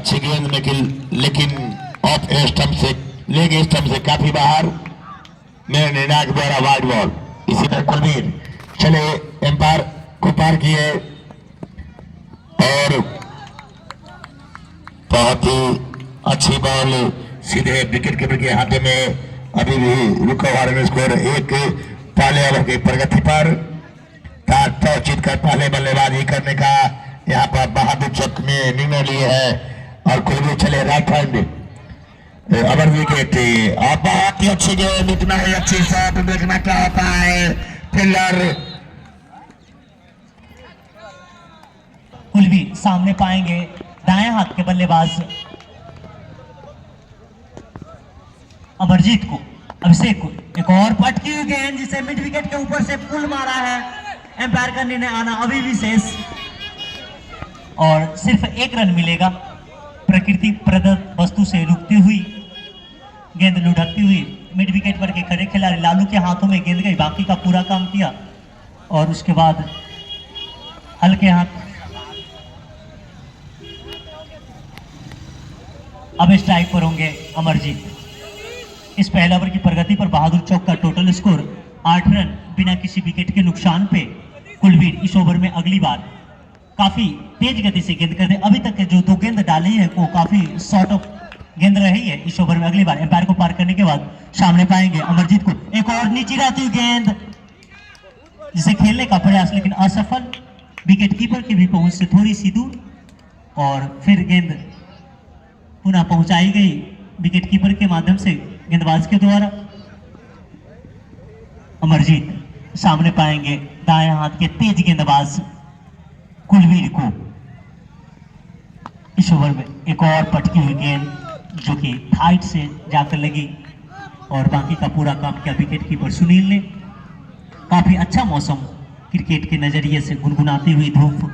अच्छी गेंद लेकिन ऑफ स्टंप से लेग स्टंप से काफी बाहर। मेरे निर्णायक द्वारा वाइड बॉल। इसी पर कुलवीर चले एम्पायर को पार किए और बहुत ही अच्छी बॉल सीधे विकेट कीपर के हाथ में। अभी भी रुका हुआ रन स्कोर एक पहले ओवर की प्रगति पर। टॉस जीतकर पहले बल्लेबाजी करने का यहाँ पर बहादुर चौक ने निर्णय लिए है और कुलवीर चले राइट हैंड अवर विकेट। और बहुत ही अच्छी गेंद, इतना ही अच्छी शॉट, देखना क्या होता है। फील्डर कुलवीर सामने पाएंगे दाएं हाथ के बल्लेबाज अमरजीत को, अभिषेक को। एक और पटकी हुई गेंद जिसे मिड विकेट के ऊपर से पुल मारा है। एम्पायर का निर्णय आना अभी भी शेष और सिर्फ एक रन मिलेगा। प्रकृति प्रदत्त वस्तु से रुकती हुई गेंद लुढ़कती हुई मिड विकेट पर के खड़े खिलाड़ी लालू के हाथों में गेंद गई। बाकी का पूरा काम किया और उसके बाद हल्के हाथ। अब स्ट्राइक पर होंगे अमरजीत। इस पहले ओवर की प्रगति पर बहादुर चौक का टोटल स्कोर 8 रन बिना किसी विकेट के नुकसान पे। कुलवीर इस ओवर में अगली बार काफी तेज गति से गेंद करते। अभी तक के जो 2 गेंद डाली है वो काफी शॉर्ट ऑफ गेंद रही है। इस ओवर में अगली बार एम्पायर को पार करने के बाद सामने पाएंगे अमरजीत को। एक और नीचे रहती हुई गेंद जिसे खेलने का प्रयास लेकिन असफल। विकेट कीपर की भी पहुंच से थोड़ी सी दूर और फिर गेंद पुनः पहुंचाई गई विकेट कीपर के माध्यम से गेंदबाज के द्वारा। अमरजीत सामने पाएंगे दाएं हाथ के तेज गेंदबाज कुलवीर को। इस ओवर में एक और पटकी हुई गेंद जो कि हाइट से जाकर लगी और बाकी का पूरा काम किया विकेट कीपर सुनील ने। काफी अच्छा मौसम क्रिकेट के नजरिए से गुनगुनाती हुई धूप।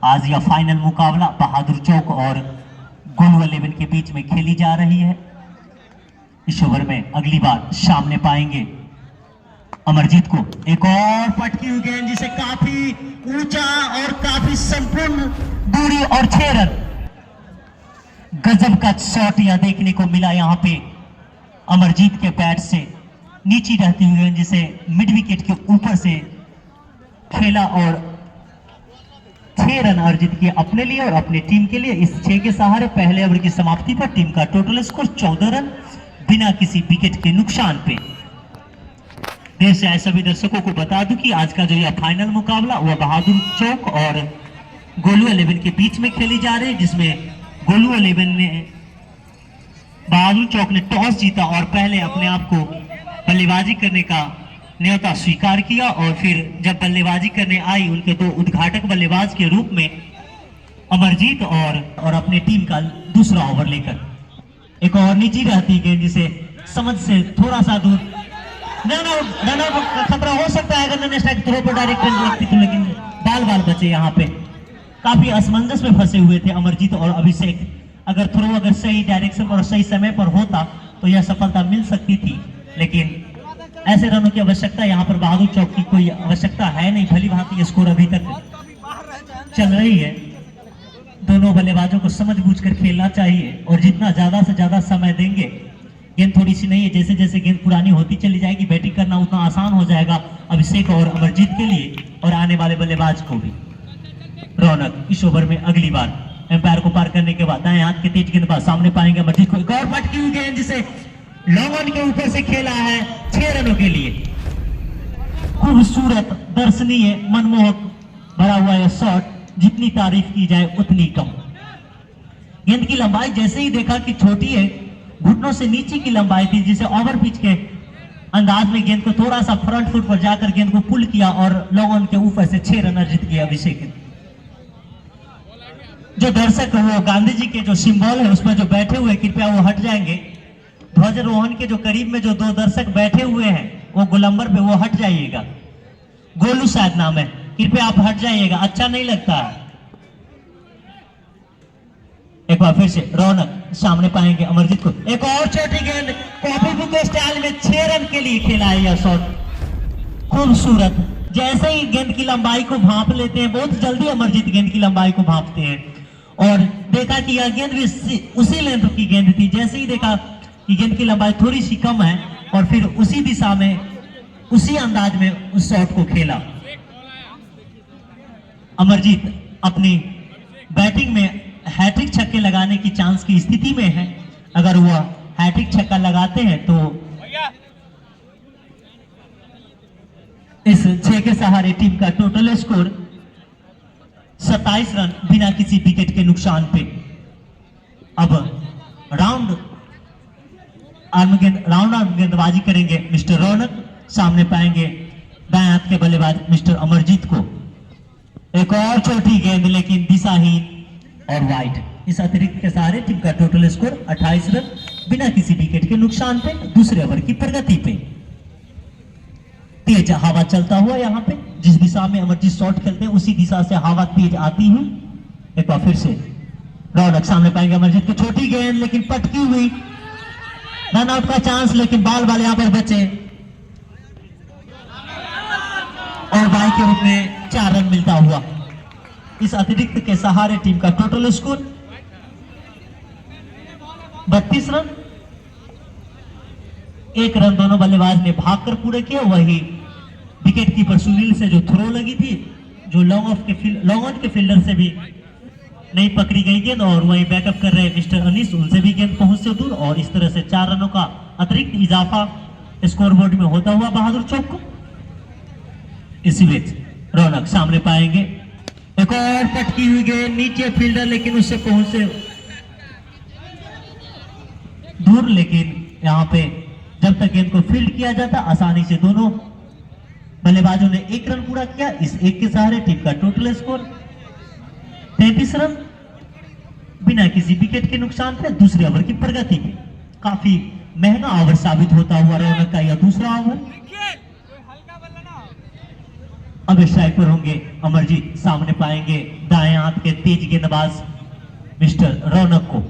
आज यह फाइनल मुकाबला बहादुर चौक और गोलू 11 के बीच में खेली जा रही है। इस ओवर में अगली बार सामने पाएंगे अमरजीत को। एक और पटकी हुई गेंद जिसे काफी ऊंचा और काफी संपूर्ण दूरी और 6 रन। गजब का शॉट यह देखने को मिला यहाँ पे अमरजीत के बैट से। नीचे रहती हुई गेंद जिसे मिड विकेट के ऊपर से खेला और 6 रन अर्जित किए अपने लिए और अपनी टीम के लिए। इस 6 के सहारे पहले ओवर की समाप्ति पर टीम का टोटल स्कोर 14 रन बिना किसी विकेट के नुकसान पे। देर से आए सभी दर्शकों को बता दूं कि आज का जो यह फाइनल मुकाबला वह बहादुर चौक और गोलू 11 के बीच में खेली जा रही है, जिसमें गोलू 11 ने बहादुर चौक ने टॉस जीता और पहले अपने आप को बल्लेबाजी करने का न्योता स्वीकार किया और फिर जब बल्लेबाजी करने आई उनके 2 उद्घाटक बल्लेबाज के रूप में अमरजीत और अपने टीम का दूसरा ओवर लेकर एक और नीचे रहती गेंद जिसे समझ से थोड़ा सा दूर रन आउट का खतरा हो सकता है अगर स्ट्राइक थ्रो पर डायरेक्ट लगती तो, लेकिन बाल बचे। यहाँ पे काफी असमंजस में फंसे हुए थे अमरजीत और अभिषेक। अगर सही डायरेक्शन और सही समय पर होता तो यह सफलता मिल सकती थी, लेकिन ऐसे रनों की आवश्यकता यहाँ पर बहादुर चौक की कोई आवश्यकता है नहीं। भली भांति स्कोर अभी तक चल रही है। दोनों बल्लेबाजों को समझबूझकर खेलना चाहिए और जितना ज्यादा से ज्यादा समय देंगे, गेंद थोड़ी सी नहीं है, जैसे जैसे गेंद पुरानी होती चली जाएगी बैटिंग करना उतना आसान हो जाएगा अभिषेक और अमरजीत के लिए और आने वाले बल्लेबाज को भी। रौनक इस ओवर में अगली बार एम्पायर को पार करने के बाद दाएं हाथ के तेज गेंदबाज सामने पाएंगे अमरजीत को। एक और पटकी हुई गेंद जिसे लॉन्ग ऑन के ऊपर से खेला है 6 रनों के लिए। खूबसूरत, दर्शनीय, मनमोहक भरा हुआ यह शॉट जितनी तारीफ की जाए उतनी कम। गेंद की लंबाई जैसे ही देखा कि छोटी है, घुटनों से नीचे की लंबाई थी, जिसे ओवर पिच के अंदाज में गेंद को थोड़ा सा फ्रंट फुट पर जाकर गेंद को पुल किया और लॉन्ग ऑन के ऊपर से 6 रन अर्जित किया अभिषेक। जो दर्शक वो गांधी जी के जो सिंबल है उसमें जो बैठे हुए कृपया वो हट जाएंगे। ध्वजारोहण के जो करीब में जो 2 दर्शक बैठे हुए हैं वो गोलंबर पे वो हट जाइएगा। गोलू शायद नाम है, कृपया आप हट जाइएगा, अच्छा नहीं लगता है। एक बार फिर से रौनक सामने पाएंगे अमरजीत को। एक और छोटी गेंद कॉपी बुक स्टाइल में 6 रन के लिए खेला है यह शॉट। खूबसूरत, जैसे ही गेंद की लंबाई को भांप लेते हैं, बहुत जल्दी अमरजीत गेंद की लंबाई को भांपते हैं और देखा कि यह गेंद भी उसी लेंथ की गेंद थी। जैसे ही देखा कि गेंद की लंबाई थोड़ी सी कम है और फिर उसी दिशा में उसी अंदाज में उस शॉट को खेला। अमरजीत अपनी बैटिंग में हैट्रिक छक्के लगाने की चांस की स्थिति में है। अगर वह हैट्रिक छक्का लगाते हैं तो इस 6 के सहारे टीम का टोटल स्कोर 27 रन बिना किसी विकेट के नुकसान पे। अब राउंड आर्म गेंदबाजी करेंगे मिस्टर रौनक, सामने पाएंगे दाएं हाथ के बल्लेबाज मिस्टर अमरजीत को। एक और छोटी गेंद लेकिन दिशाहीन और वाइड। इस अतिरिक्त के सहारे टीम का टोटल स्कोर 28 रन बिना किसी विकेट के नुकसान पे, दूसरे ओवर की प्रगति पे। तेज हवा चलता हुआ यहाँ पे, जिस दिशा में अमरजीत शॉट खेलते हैं उसी दिशा से हवा तेज आती हुई। एक बार फिर से रौनक, सामने पाएंगे अमरजीत की छोटी गेंद लेकिन पटकी हुई। रन आउट का चांस, लेकिन बाल यहाँ पर बचे और बाई के रूप में 4 रन मिलता हुआ। इस अतिरिक्त के सहारे टीम का टोटल स्कोर 32 रन। 1 रन दोनों बल्लेबाज ने भागकर पूरे किया। वही विकेट कीपर सुनील से जो थ्रो लगी थी, जो लॉन्ग ऑन के फील्डर से भी नहीं पकड़ी गई गेंद, और वही बैकअप कर रहे मिस्टर अनीस, उनसे भी गेंद पहुंच से दूर। और इस तरह से 4 रनों का अतिरिक्त इजाफा स्कोरबोर्ड में होता हुआ बहादुर चौक को। इसी बीच रौनक, सामने पाएंगे एक और पटकी हुई गेंद, नीचे फील्डर लेकिन उससे पहुंच से दूर। लेकिन यहां पे जब तक गेंद को फील्ड किया जाता, आसानी से दोनों बल्लेबाजों ने 1 रन पूरा किया। इस 1 के सहारे टीम का टोटल स्कोर 33 रन बिना किसी विकेट के नुकसान पे, दूसरे ओवर की प्रगति पे। काफी महंगा ओवर साबित होता हुआ रौनक का यह दूसरा ओवर। अब स्ट्राइक पर होंगे अमरजीत, सामने पाएंगे दाएं हाथ के तेज गेंदबाज मिस्टर रौनक को।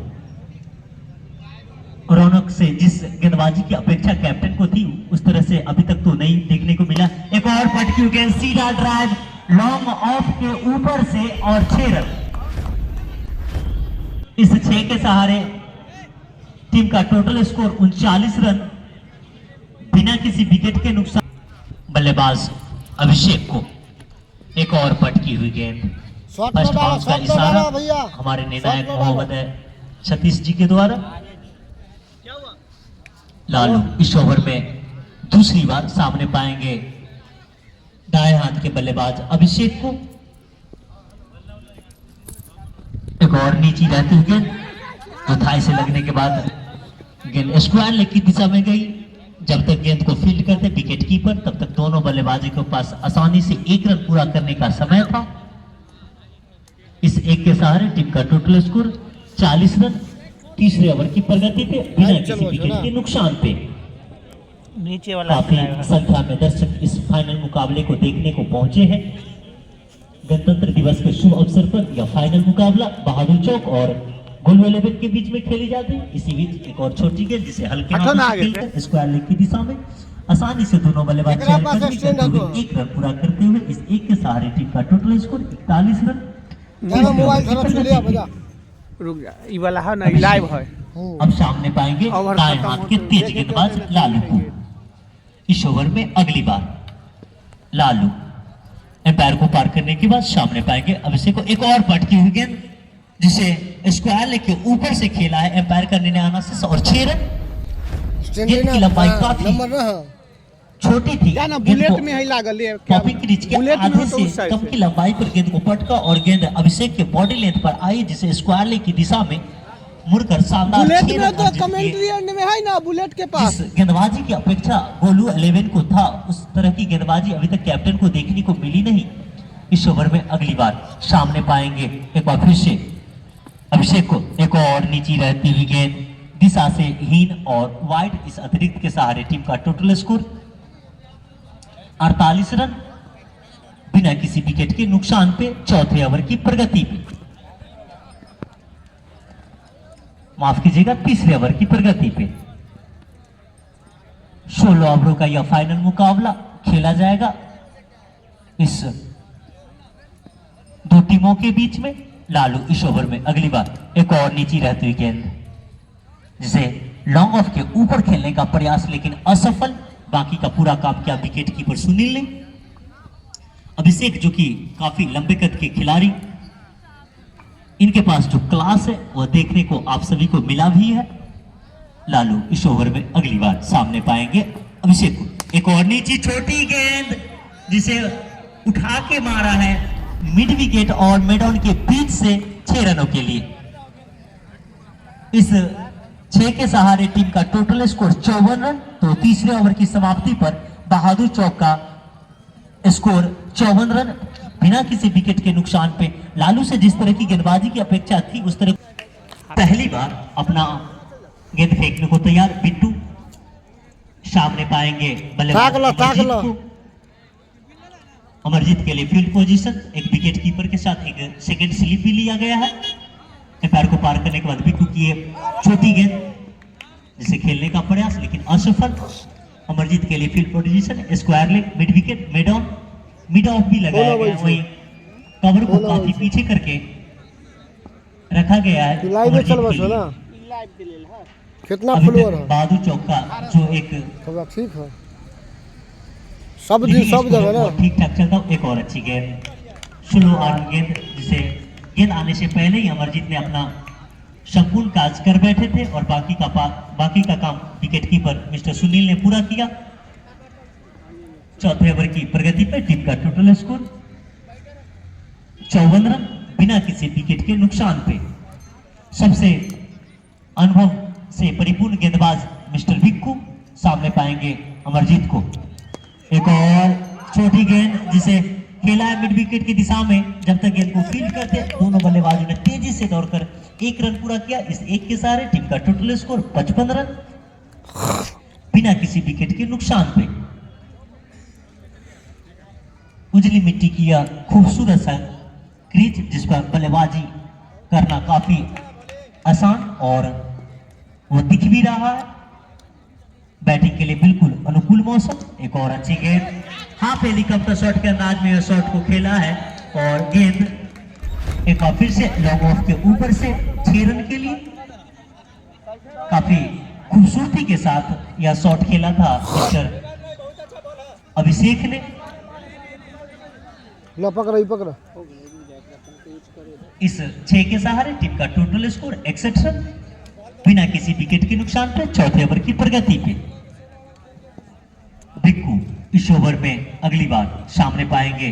रौनक से जिस गेंदबाजी की अपेक्षा कैप्टन को थी, उस तरह से अभी तक तो नहीं देखने को मिला। एक और पटकी हुई गेंद, सीधा ड्राइव लॉन्ग ऑफ के ऊपर से और 6 रन। इस 6 के सहारे टीम का टोटल स्कोर 39 रन बिना किसी विकेट के नुकसान। बल्लेबाज अभिषेक को एक और पटकी हुई गेंद, फर्स्ट बाउंस का इशारा हमारे निर्णायक मोहम्मद सतीश जी के द्वारा। लालू इस ओवर में दूसरी बार सामने पाएंगे दाएं हाथ के बल्लेबाज अभिषेक को। एक और नीची रहती हुई गेंद, जो थाई से लगने के बाद गेंद स्क्वायर लेग की दिशा में गई। जब तक गेंद को फील्ड करते विकेट कीपर, तब तक दोनों बल्लेबाजों के पास आसानी से 1 रन पूरा करने का समय था। इस 1 के सहारे टीम का टोटल स्कोर 40 रन तीसरे ओवर की प्रगति पे, बिना किसी विकेट के नुकसान पे। नीचे वाला काफी संख्या में दर्शक इस फाइनल मुकाबले को देखने को पहुंचे हैं। गणतंत्र दिवस के शुभ अवसर पर यह फाइनल मुकाबला बहादुर चौक और गोलू 11 के बीच में खेली जाती है। इसी बीच एक और छोटी गेंद, जिसे हल्के स्क्वायर लेग की दिशा में आसानी से दोनों बल्लेबाज 1 रन पूरा करते हुए इस 1 के सहारे टीम का टोटल स्कोर 41 रन। रुक जा, ये वाला है ना, लाइव है। अब सामने पाएंगे दाएं हाथ के तेज गेंदबाज लालू को। इस ओवर में अगली बार लालू एम्पायर को पार करने के बाद सामने पाएंगे अभिषेक को। एक और पटकी हुई गेंद, जिसे स्क्वायर लेग के ऊपर से खेला है एम्पायर का निर्णय आना से, और 6 रन। गेंद की लंबाई काफी छोटी थी, बुलेट में ही लागल है, कॉपी क्रीज के आधे से कम की लंबाई पर गेंद को पटका और गेंद अभिषेक के बॉडी लेंथ पर आई, जिसे स्क्वायर लेग की दिशा में मुड़कर शानदार बुलेट में तो कमेंट्री में है ना, बुलेट के पास जिस गेंदबाजी की अपेक्षा गोलू 11 को था, उस तरह की गेंदबाजी अभी तक कैप्टन को देखने को मिली नहीं। इस ओवर में अगली बार सामने पाएंगे एक बार फिर से अभिषेक को। एक और नीची रहती हुई गेंद, दिशा से हीन और वाइड। इस अतिरिक्त के सहारे टीम का टोटल स्कोर 48 रन बिना किसी विकेट के नुकसान पे, चौथे ओवर की प्रगति पे, माफ कीजिएगा तीसरे ओवर की प्रगति पे। 16 ओवरों का यह फाइनल मुकाबला खेला जाएगा इस दो टीमों के बीच में। लालू इस ओवर में अगली बार एक और नीची रहती हुई गेंद, जिसे लॉन्ग ऑफ के ऊपर खेलने का प्रयास लेकिन असफल। बाकी का पूरा काम किया विकेट कीपर सुनील ने। अभिषेक जो कि काफी लंबे कद के खिलाड़ी, इनके पास जो क्लास है वह देखने को आप सभी को मिला भी है। लालू इस ओवर में अगली बार सामने पाएंगे अभिषेक को। एक और नीची छोटी गेंद जिसे उठा के मारा है मिड विकेट और मिड ऑन के बीच से 6 रनों के लिए। इस 6 के सहारे टीम का टोटल स्कोर 54 रन। तो तीसरे ओवर की समाप्ति पर बहादुर चौक का स्कोर 54 रन बिना किसी विकेट के नुकसान पे। लालू से जिस तरह की गेंदबाजी की अपेक्षा थी उस तरह पहली बार अपना गेंद फेंकने को तैयार बिट्टू। सामने पाएंगे बल्लेबाज अमरजीत को। अमरजीत के लिए फील्ड पोजीशन, एक विकेट कीपर के साथ एक सेकंड स्लिप भी लिया गया है। एम्पायर को पार करने के बाद बिट्टू की छोटी गेंद जिसे खेलने का प्रयास लेकिन असफल। अमरजीत के लिए field position, square leg, mid wicket, mid of भी लगाया गया। वहीं कवर को काफी पीछे करके रखा गया है अमरजीत के लिए। कितना फ्लोर है बहादुर चौक का जो एक ठीक है, सब दिन सब जगह ना ठीक ठाक चलता। एक और अच्छी गेंद, स्लो आर्म गेंद, जिसे गेंद आने से पहले ही अमरजीत ने अपना संपूर्ण काज कर बैठे थे और बाकी का काम विकेट कीपर मिस्टर सुनील ने पूरा किया। चौथे ओवर की प्रगति पर टीम का टोटल स्कोर 54 रन बिना किसी विकेट के नुकसान पे। सबसे अनुभव से परिपूर्ण गेंदबाज मिस्टर बिक्कू, सामने पाएंगे अमरजीत को। एक और छोटी गेंद जिसे खेला है मिड विकेट की दिशा में। जब तक गेंद को फील्ड करते दोनों बल्लेबाजों ने तेजी से दौड़कर 1 रन पूरा किया। इस 1 के सहारे टीम का टोटल स्कोर 55 रन बिना किसी विकेट के नुकसान पे। उजली मिट्टी की यह खूबसूरत सा क्रीज जिस पर बल्लेबाजी करना काफी आसान और वो दिख भी रहा है। बैटिंग के लिए बिल्कुल अनुकूल मौसम। एक और अच्छी गेंद, हाफ हेलीकॉप्टर शॉट के अंदाज में यह शॉट को खेला है और गेंद एक बार फिर से लॉन्ग ऑफ के ऊपर से 6 रन के लिए। काफी खूबसूरती के साथ यह शॉट खेला था मिस्टर अभिषेक ने। पकड़ा इस 6 के सहारे टीम का टोटल स्कोर 61 रन बिना किसी विकेट के नुकसान पे। चौथे ओवर की प्रगति पे बिक्कू इस ओवर में अगली बार सामने पाएंगे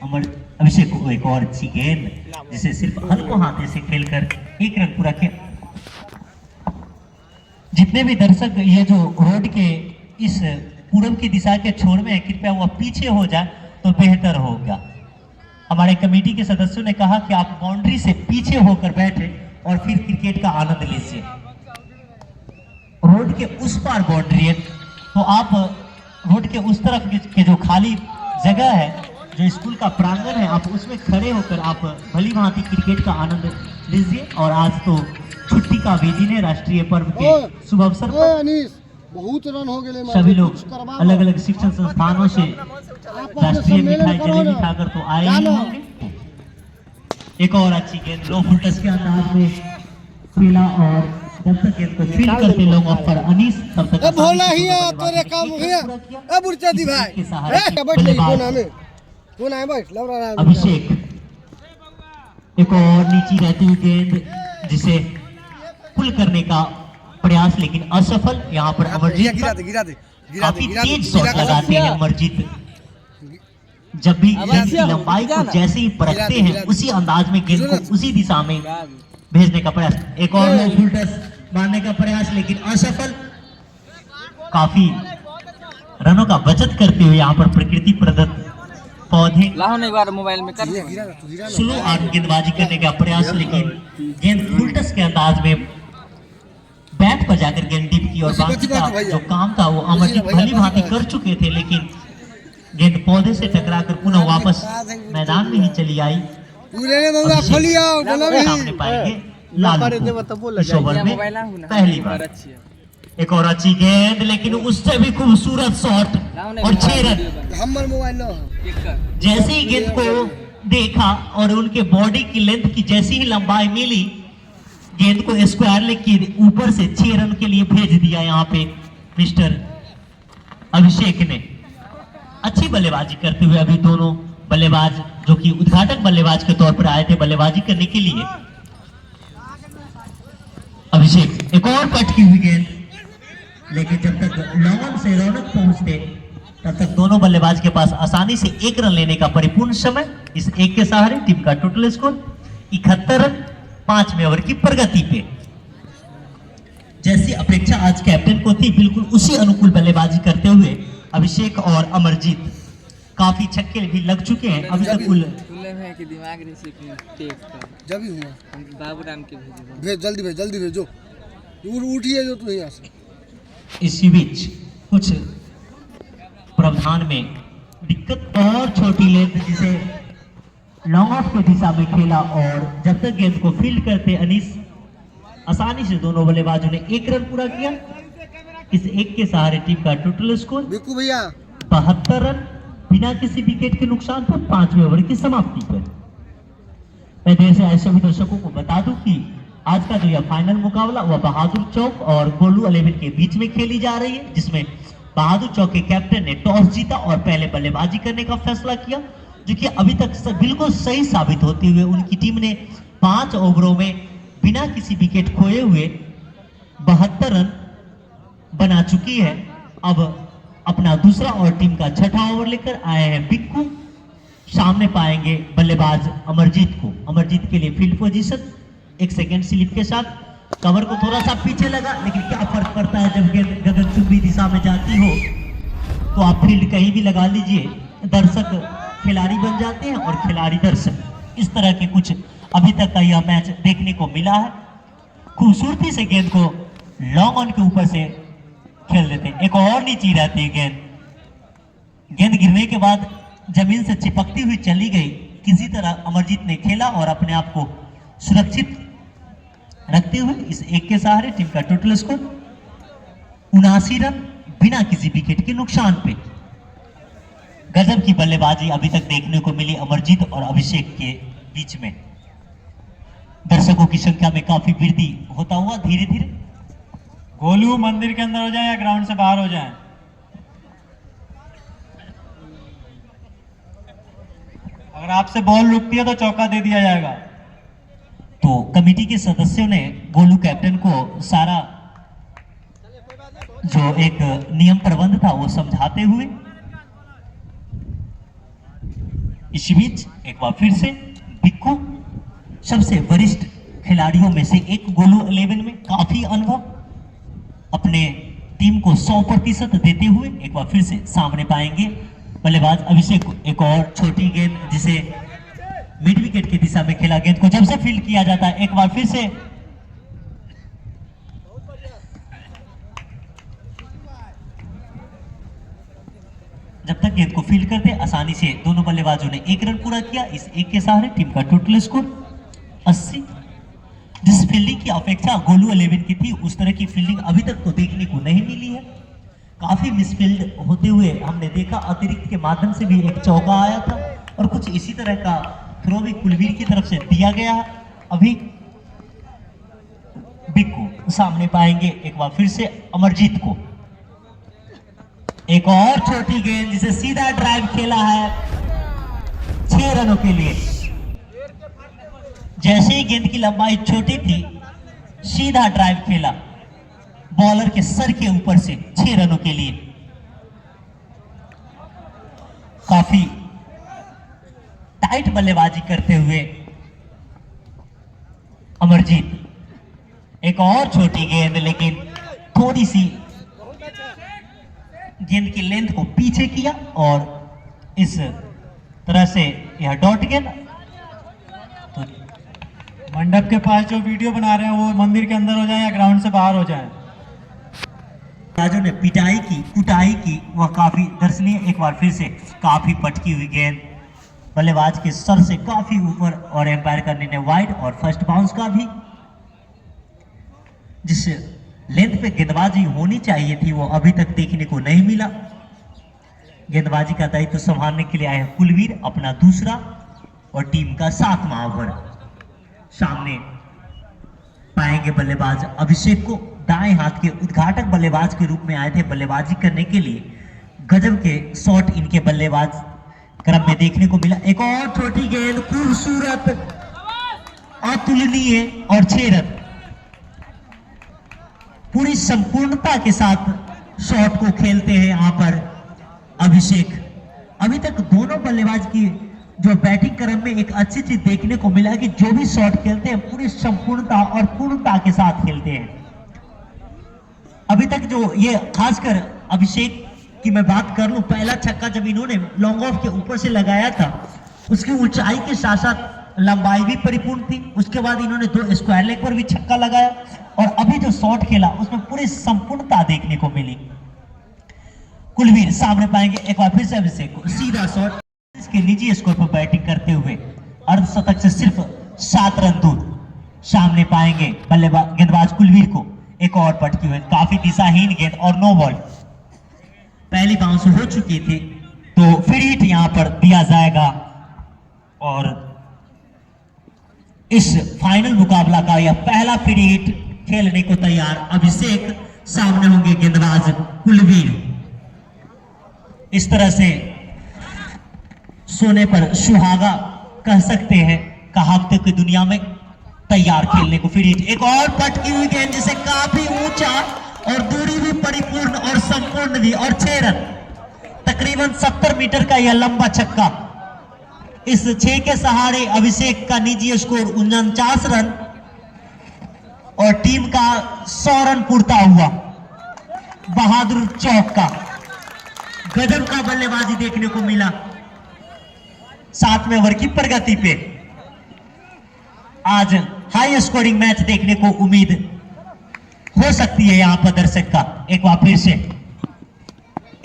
अभिषेक को। एक और अच्छी गेंद जिसे सिर्फ हल्को हाथे से खेलकर 1 रन पूरा किया। जितने भी दर्शक ये जो रोड के इस पूरब की दिशा के छोर में है, कृपया वह पीछे हो जाए तो बेहतर होगा। हमारे कमेटी के सदस्यों ने कहा कि आप बाउंड्री से पीछे होकर बैठे और फिर क्रिकेट का आनंद लीजिए। रोड के उस पार बाउंड्री है तो आप रोड के उस तरफ के जो खाली जगह है, जो स्कूल का प्रांगण है, आप उसमें खड़े होकर आप भली भांति क्रिकेट का आनंद लीजिए। और आज तो छुट्टी का भी दिन है, राष्ट्रीय पर्व के शुभ अवसर पर बहुत रन हो गए। सभी लोग अलग अलग शिक्षण संस्थानों से राष्ट्रीय मिठाई जलेबी खाकर तो आए ही होंगे। एक और अच्छी गेंद लो फुल टच के अंदाज में खेला और जब तक गेंद को फील्ड करते लोग ऑफ पर अनीस, तब तक भोला ही है तेरे काम हो गया। अब बुरचदी भाई बैठ ले, कौन है बैठ लग रहा है अभिषेक। एक और नीची रहती हुई गेंद जिसे पुल करने का प्रयास लेकिन असफल। यहाँ पर अमरजीत काफी तेज शॉट लगाते हैं अमरजीत। जब भी गेंद की लंबाई को जैसे ही परखते हैं उसी अंदाज में गेंद को उसी दिशा में भेजने का प्रयास। एक और लो फुल टच मारने का प्रयास लेकिन असफल। काफी रनों का बचत करते हुए यहाँ पर प्रकृति प्रदत्त पौधे मोबाइल में स्लो आर्म गेंदबाजी करने का प्रयास लेकिन गेंद फुल टच के अंदाज में बैट पर जाकर गेंद डिप की। और बाकी का जो काम था वो अमरजीत भली भांति कर चुके थे, लेकिन गेंद पौधे से टकराकर पुनः वापस मैदान में ही चली आई। सामने पाएंगे लालू इस ओवर में पहली बार। एक और अच्छी गेंद लेकिन उससे भी खूबसूरत शॉट और 6 रन। जैसे ही गेंद को देखा और उनके बॉडी की लेंथ की जैसी ही लंबाई मिली, गेंद को स्क्वायर लेग के ऊपर से 6 रन के लिए भेज दिया यहाँ पे मिस्टर अभिषेक ने। अच्छी बल्लेबाजी करते हुए अभी दोनों बल्लेबाज जो कि उद्घाटक बल्लेबाज के तौर पर आए थे बल्लेबाजी करने के लिए। अभिषेक एक और पटकी हुई गेंद, लेकिन जब तक लॉन से रौनक पहुंचते तब तक दोनों बल्लेबाज के पास आसानी से 1 रन लेने का परिपूर्ण समय। इस एक के सहारे टीम का टोटल स्कोर 71 रन 5वें ओवर की प्रगति पे। जैसी अपेक्षा आज कैप्टन को थी, बिल्कुल उसी अनुकूल बल्लेबाजी करते हुए अभिषेक और अमरजीत काफी छक्के भी लग चुके हैं अभी तक। कुल है कि दिमाग नहीं सीखने जब ही हुआ बाबू राम के भेज भेज, जल्दी भेजो, उठिए जो तू यहाँ से। इसी बीच कुछ प्रावधान में दिक्कत और छोटी लेंथ जिसे लॉन्ग ऑफ की दिशा में खेला और जब तक गेंद को फील्ड करते अनीस आसानी से दोनों बल्लेबाजों ने 1 रन पूरा किया। इस एक के सहारे टीम का टोटल स्कोर बिक्कू भैया 72 रन बिना किसी विकेट के नुकसान पर 5वें ओवर की समाप्ति पर। मैं देर से ऐसे भी दर्शकों को बता दूं कि आज का जो यह फाइनल मुकाबला वह बहादुर चौक और गोलू 11 के बीच में खेली जा रही है, जिसमें बहादुर चौक के कैप्टन ने टॉस जीता और पहले बल्लेबाजी करने का फैसला किया, जो कि अभी तक बिल्कुल सही साबित होते हुए उनकी टीम ने 5 ओवरों में बिना किसी विकेट खोए हुए 72 रन बना चुकी है। अब अपना दूसरा और टीम का 6ठा ओवर लेकर आए हैं बिक्कू। सामने पाएंगे बल्लेबाज अमरजीत को। अमरजीत के लिए फील्ड पोजीशन 1 सेकेंड स्लिप के साथ, कवर को थोड़ा सा पीछे लगा, लेकिन क्या फर्क पड़ता है जब गेंद गगनचुंबी दिशा में जाती हो तो आप फील्ड कहीं भी लगा लीजिए, दर्शक खिलाड़ी बन जाते हैं और खिलाड़ी दर्शक। इस तरह के कुछ अभी तक का यह मैच देखने को मिला है। खूबसूरती से गेंद को लॉन्ग ऑन के ऊपर से खेल देते हैं, एक और नीचे रहती है गेंद गिरने के बाद जमीन से चिपकती हुई चली गई। किसी तरह अमरजीत ने खेला और अपने आप को सुरक्षित रखते हुए इस एक के सहारे टीम का टोटल स्कोर 79 रन बिना किसी विकेट के नुकसान पे। गजब की बल्लेबाजी अभी तक देखने को मिली अमरजीत और अभिषेक के बीच में। दर्शकों की संख्या में काफी वृद्धि होता हुआ धीरे धीरे। गोलू मंदिर के अंदर हो जाए या ग्राउंड से बाहर हो जाए। अगर आपसे बॉल रुकती है तो चौका दे दिया जाएगा। तो कमेटी के सदस्यों ने गोलू कैप्टन को सारा जो एक नियम प्रबंध था वो समझाते हुए, इसी बीच एक बार फिर से बिक्कू सबसे वरिष्ठ खिलाड़ियों में से एक, गोलू 11 में काफी अनुभव, अपने टीम को 100% देते हुए एक बार फिर से सामने पाएंगे बल्लेबाज अभिषेक को। एक और छोटी गेंद जिसे मिड विकेट की दिशा में खेला, गेंद को जब से फील्ड किया जाता है एक बार फिर से जब तक गेंद को फील्ड करते आसानी से दोनों बल्लेबाजों ने 1 रन पूरा किया। इस एक के सहारे टीम का टोटल स्कोर 80। जिस फील्डिंग की अपेक्षा गोलू 11 की थी उस तरह की फील्डिंग अभी तक तो देखने को नहीं मिली है। काफी मिसफील्ड होते हुए हमने देखा, अतिरिक्त के माध्यम से भी एक चौका आया था और कुछ इसी तरह का थ्रो भी कुलवीर की तरफ से दिया गया है। अभी बिक्कू सामने पाएंगे एक बार फिर से अमरजीत को। एक और छोटी गेंद जिसे सीधा ड्राइव खेला है 6 रनों के लिए। जैसे ही गेंद की लंबाई छोटी थी सीधा ड्राइव खेला बॉलर के सर के ऊपर से 6 रनों के लिए। काफी टाइट बल्लेबाजी करते हुए अमरजीत, एक और छोटी गेंद, लेकिन थोड़ी सी गेंद की लेंथ को पीछे किया और इस तरह से यह डॉट गेंद। तो मंडप के पास जो वीडियो बना रहे हैं वो मंदिर के अंदर हो जाए या ग्राउंड से बाहर हो जाए। राजों ने पिटाई की, कुटाई की, वह काफी दर्शनीय। एक बार फिर से काफी पटकी हुई गेंद बल्लेबाज के सर से काफी ऊपर और एम्पायर करने ने वाइड और फर्स्ट बाउंस का भी। जिस लेंथ पे गेंदबाजी होनी चाहिए थी वो अभी तक देखने को नहीं मिला। गेंदबाजी का दायित्व संभालने के लिए आए कुलवीर, अपना दूसरा और टीम का 7वां ओवर। सामने पाएंगे बल्लेबाज अभिषेक को, दाएं हाथ के उद्घाटक बल्लेबाज के रूप में आए थे बल्लेबाजी करने के लिए। गजब के शॉट इनके बल्लेबाज क्रम में देखने को मिला। एक और छोटी गेंद, खूबसूरत, अतुलनीय और 6 रन। पूरी संपूर्णता के साथ शॉट को खेलते हैं यहाँ पर अभिषेक। अभी तक दोनों बल्लेबाज की जो बैटिंग क्रम में एक अच्छी चीज देखने को मिला कि जो भी शॉट खेलते हैं पूरी संपूर्णता और पूर्णता के साथ खेलते हैं। अभी तक जो ये खासकर अभिषेक की मैं बात कर लूं, पहला छक्का जब इन्होंने लॉन्ग ऑफ के ऊपर से लगाया था, उसकी ऊंचाई के साथ साथ लंबाई भी परिपूर्ण थी। उसके बाद इन्होंने 2 स्क्वायर लेग पर भी छक्का लगाया और अभी जो शॉट खेला उसमें पूरी संपूर्णता देखने को मिली। कुलवीर सामने पाएंगे एक बार फिर से अभिषेक को, सीधा शॉट, इसके निजी स्कोर पर बैटिंग करते हुए अर्धशतक से सिर्फ 7 रन दूर। सामने पाएंगे बल्लेबाज गेंदबाज कुलवीर को, एक और पटकी हुई, काफी दिशाहीन गेंद और नो बॉल। पहली बाउंस हो चुकी थी तो फिर हिट यहां पर दिया जाएगा और इस फाइनल मुकाबला का यह पहला फ्री हिट खेलने को तैयार अभिषेक, सामने होंगे गेंदबाज कुलवीर। इस तरह से सोने पर सुहागा कह सकते हैं कहावतों की दुनिया में, तैयार खेलने को फ्री हिट। एक और पटकी हुई गेंद जिसे काफी ऊंचा और दूरी भी परिपूर्ण और संपूर्ण भी, और 6 रन। तकरीबन 70 मीटर का यह लंबा छक्का। इस 6 के सहारे अभिषेक का निजी स्कोर 49 रन और टीम का 100 रन पूर्ता हुआ। बहादुर चौक का गजब का बल्लेबाजी देखने को मिला 7वें ओवर की प्रगति पे। आज हाई स्कोरिंग मैच देखने को उम्मीद हो सकती है यहां पर दर्शक का। एक बार फिर से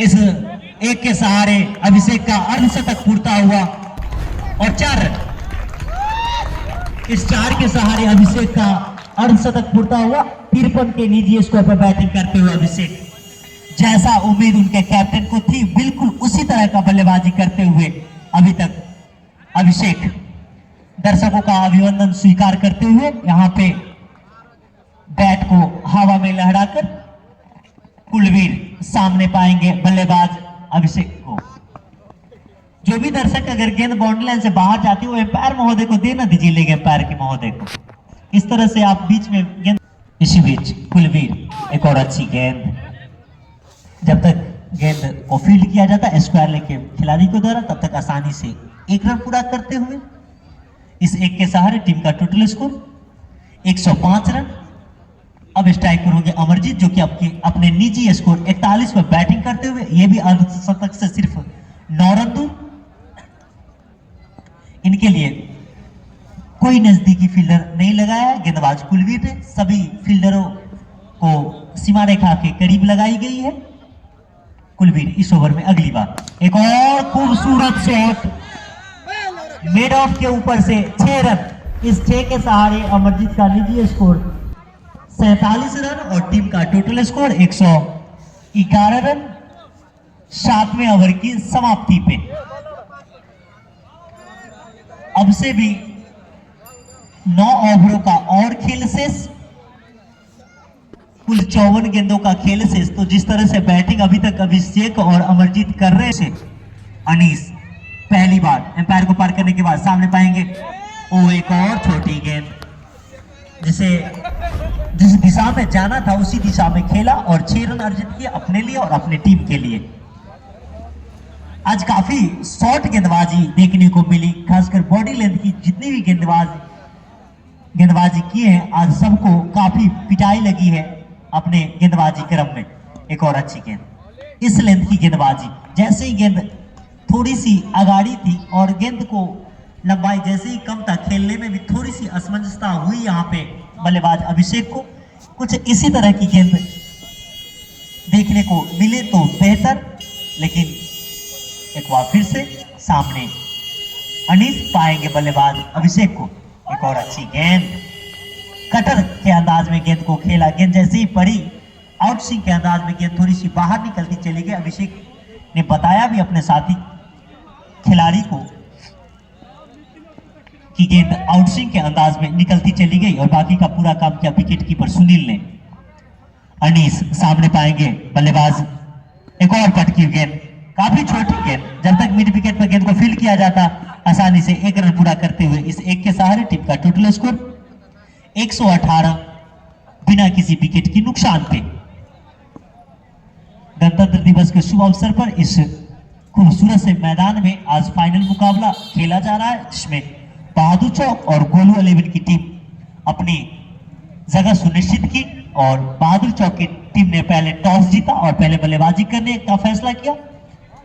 इस 1 के सहारे अभिषेक का अर्धशतक पूर्ता हुआ और 4 रन। इस 4 के सहारे अभिषेक का अर्धशतक पूर्ता हुआ। 53 के निजी स्कोर पर बैटिंग करते हुए अभिषेक, जैसा उम्मीद उनके कैप्टन को थी बिल्कुल उसी तरह का बल्लेबाजी करते हुए अभी तक अभिषेक दर्शकों का अभिनंदन स्वीकार करते हुए यहां पे बैट को हवा में लहराकर कुलवीर सामने पाएंगे बल्लेबाज अभिषेक को। जो भी दर्शक अगर गेंद बाउंड्री लाइन से बाहर जाती है वो एम्पायर महोदय को देना दीजिए, लेंगे एम्पायर के महोदय को। इस तरह से आप बीच में गेंद, इसी बीच कुलवीर एक और अच्छी गेंद। जब तक गेंद को फील्ड किया जाता है स्क्वायर लेग के खिलाड़ी के द्वारा, तब तक आसानी से 1 रन पूरा करते हुए इस 1 के सहारे टीम का टोटल स्कोर 105 रन। अब स्ट्राइक पर होंगे अमरजीत, जो कि अपने निजी स्कोर 41 पर बैटिंग करते हुए ये भी अर्धशतक से सिर्फ 9 रन दूर। इनके लिए कोई नजदीकी फील्डर नहीं लगाया है, गेंदबाज कुलवीर ने सभी फील्डरों को सीमा रेखा के करीब लगाई गई है। कुलवीर इस ओवर में अगली बार एक और खूबसूरत शॉट मिड ऑफ के ऊपर से 6 रन। इस 6 के सहारे अमरजीत का निजी स्कोर 47 रन और टीम का टोटल स्कोर 111 रन 7वें ओवर की समाप्ति पे। अब से भी 9 ओवरों का और खेल शेष, कुल 54 गेंदों का खेल शेष। तो जिस तरह से बैटिंग अभी तक अभिषेक और अमरजीत कर रहे थे, अनीस पहली बार एम्पायर को पार करने के बाद सामने पाएंगे ओ एक और छोटी गेंद, जिसे जिस दिशा में जाना था उसी दिशा में खेला और 6 रन अर्जित किए अपने लिए और अपने टीम के लिए। आज काफी शॉर्ट गेंदबाजी देखने को मिली, खासकर बॉडी लेंथ की जितनी भी गेंदबाजी किए हैं, आज सबको काफी पिटाई लगी है अपने गेंदबाजी क्रम में। एक और अच्छी गेंद, इस लेंथ की गेंदबाजी, जैसे ही गेंद थोड़ी सी आगाड़ी थी और गेंद को लंबाई जैसे ही कम था, खेलने में भी थोड़ी सी असमंजसता हुई यहाँ पे बल्लेबाज अभिषेक को। कुछ इसी तरह की गेंद देखने को मिले तो बेहतर, लेकिन एक बार फिर से सामने अनीस पाएंगे बल्लेबाज अभिषेक को। एक और अच्छी गेंद, कटर के अंदाज में गेंद को खेला, गेंद जैसे ही पड़ी आउट स्विंग के अंदाज में गेंद थोड़ी सी बाहर निकलती चली गई। अभिषेक ने बताया भी अपने साथी खिलाड़ी को की गेंद आउटस्विंग के अंदाज में निकलती चली गई और बाकी का पूरा काम किया विकेट कीपर सुनील ने। अनीस सामने पाएंगे बल्लेबाज, एक और पटकी हुई गेंद, काफी छोटी गेंद, जब तक मिड विकेट पर गेंद को फील्ड किया जाता आसानी से एक रन पूरा करते हुए इस एक के सहारे टीम का टोटल स्कोर 118 बिना किसी विकेट की नुकसान पे। गणतंत्र दिवस के शुभ अवसर पर इस खूबसूरत से मैदान में आज फाइनल मुकाबला खेला जा रहा है, जिसमें बहादुर चौक और गोलू 11 की टीम अपनी जगह सुनिश्चित की और बहादुर चौक की टीम ने पहले टॉस जीता और पहले बल्लेबाजी करने का फैसला किया,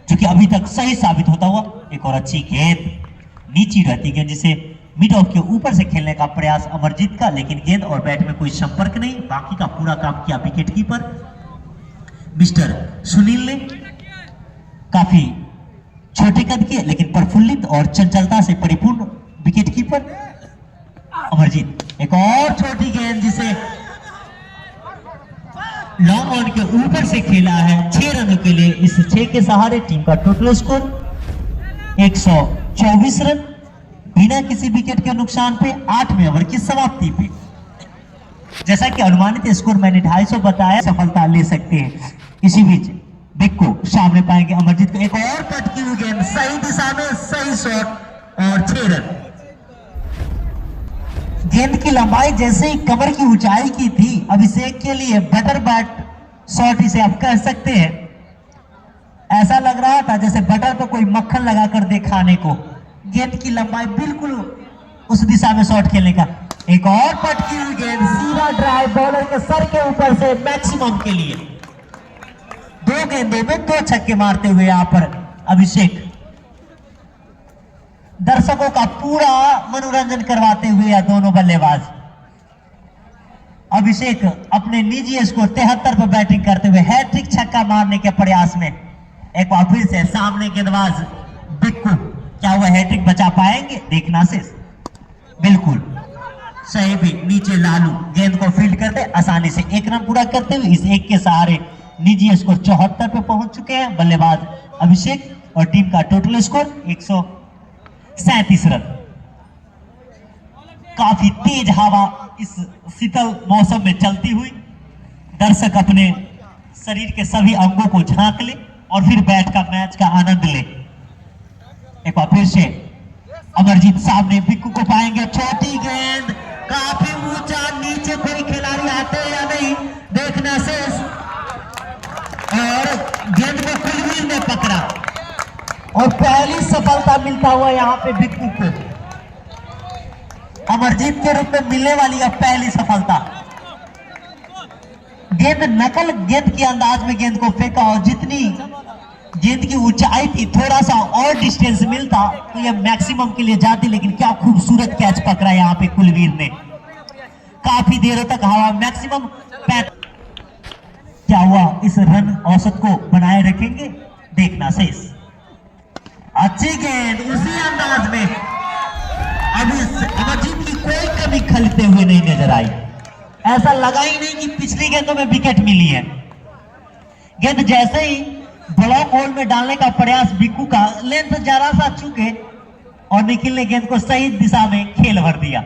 जो कि अभी तक सही साबित होता हुआ। एक और अच्छी गेंद, नीची रहती गेंद जिसे मिड ऑफ के ऊपर से खेलने का प्रयास अमरजीत का, लेकिन गेंद और बैट में कोई संपर्क नहीं। बाकी का पूरा काम किया विकेट कीपर मिस्टर सुनील ने। काफी छोटे कद के लेकिन प्रफुल्लित और चंचलता से परिपूर्ण विकेट कीपर अमरजीत। एक और छोटी गेंद जिसे लॉन्ग ऑन के ऊपर से खेला है 6 रनों के लिए। इस 6 के सहारे टीम का टोटल स्कोर 124 रन बिना किसी विकेट के नुकसान पे 8वें ओवर की समाप्ति पे। जैसा कि अनुमानित स्कोर मैंने 250 बताया, सफलता ले सकते हैं। इसी बीच बिक्कू सामने पाएंगे अमरजीत को, एक और पटकी हुई गेंद सही दिशा में, सही शॉट और 6 रन। गेंद की लंबाई जैसे ही कमर की ऊंचाई की थी, अभिषेक के लिए बटर बैट शॉट इसे आप कह सकते हैं। ऐसा लग रहा था जैसे बटर पे कोई मक्खन लगाकर दे खाने को। गेंद की लंबाई बिल्कुल उस दिशा में शॉट खेलने का। एक और पटकी हुई गेंद, सीधा ड्राइव बॉलर के सर के ऊपर से मैक्सिमम के लिए। 2 गेंदों में 2 छक्के मारते हुए यहाँ पर अभिषेक दर्शकों का पूरा मनोरंजन करवाते हुए यह दोनों बल्लेबाज। अभिषेक अपने निजी स्कोर 73 पर बैटिंग करते हुए हैट्रिक छक्का मारने के प्रयास में। एक बार फिर से सामने गेंदबाज बिक्कू, क्या वह हैट्रिक बचा पाएंगे? देखना शेष। बिल्कुल सही भी, नीचे लालू गेंद को फील्ड करते आसानी से 1 रन पूरा करते हुए इस 1 के सहारे निजी स्कोर 74 पे पहुंच चुके हैं बल्लेबाज अभिषेक और टीम का टोटल स्कोर 137 रन। काफी तेज हवा इस शीतल मौसम में चलती हुई, दर्शक अपने शरीर के सभी अंगों को झांक ले और फिर बैठ का मैच का आनंद ले। एक बार फिर से अमरजीत सामने बिक्कू को पाएंगे, छोटी गेंद काफी ऊंचा, नीचे कोई खिलाड़ी आते या नहीं देखना शेष। और गेंद में कुलवीर ने पकड़ा और पहली सफलता मिलता हुआ यहाँ पे बिक्कू को, अमरजीत के रूप में मिलने वाली अब पहली सफलता। गेंद नकल गेंद के अंदाज में गेंद को फेंका और जितनी गेंद की ऊंचाई थी थोड़ा सा और डिस्टेंस मिलता तो ये मैक्सिमम के लिए जाती, लेकिन क्या खूबसूरत कैच पकड़ा यहाँ पे कुलवीर ने। काफी देर तक हवा मैक्सिमम क्या हुआ, इस रन औसत को बनाए रखेंगे देखना शेष। अच्छी गेंद उसी अंदाज में, अभी अमरजीत की कोई कमी खलते हुए नहीं नजर आई। ऐसा लगा ही नहीं कि पिछली गेंदों में विकेट मिली है। गेंद जैसे ही ब्लॉक होल में डालने का प्रयास बिक्कू का, लेंथ जरा सा चूके और निखिल ने गेंद को सही दिशा में खेल भर दिया।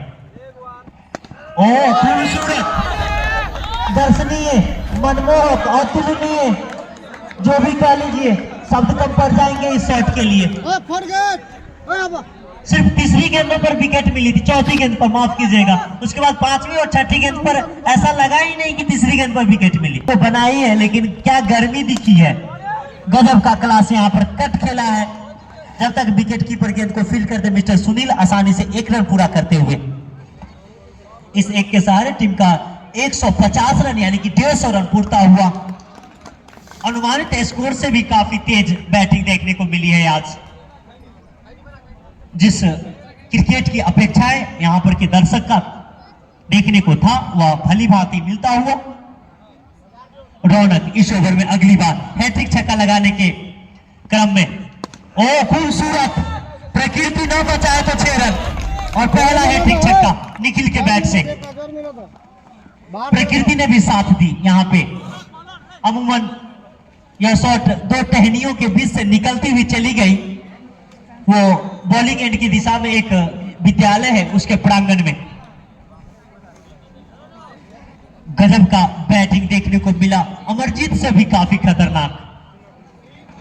ओ खूबसूरत, दर्शनीय, मनमोहक, अतुलनीय, जो भी कह लीजिए शब्द कम पड़ जाएंगे इस शॉट के लिए। सिर्फ तीसरी गेंदों पर विकेट मिली थी, चौथी गेंद पर माफ कीजिएगा, उसके बाद 5वीं और 6ठी गेंद पर ऐसा लगा ही नहीं कि तीसरी गेंद पर विकेट मिली। तो बनाई है, लेकिन क्या गर्मी दिखी है। गजब का क्लास यहाँ पर कट खेला है। जब तक विकेट कीपर गेंद को फील्ड करते मिस्टर सुनील आसानी से 1 रन पूरा करते हुए इस 1 के सहारे टीम का 150 रन यानी कि 150 रन पूरता हुआ। अनुमानित स्कोर से भी काफी तेज बैटिंग देखने को मिली है आज। जिस क्रिकेट की अपेक्षाएं यहाँ पर के दर्शक का देखने को था वह भली भांति मिलता हुआ। रौनक इस ओवर में अगली बार हैट्रिक छक्का लगाने के क्रम में। ओ खूबसूरत, प्रकृति न बचाए तो 6 रन और पहला हैट्रिक छक्का निखिल के बैट से। प्रकृति ने भी साथ दी यहाँ पे। अमूमन यह शॉट 2 टहनियों के बीच से निकलती हुई चली गई, वो बॉलिंग एंड की दिशा में एक विद्यालय है उसके प्रांगण में गजब का बैटिंग देखने को मिला। अमरजीत से भी काफी खतरनाक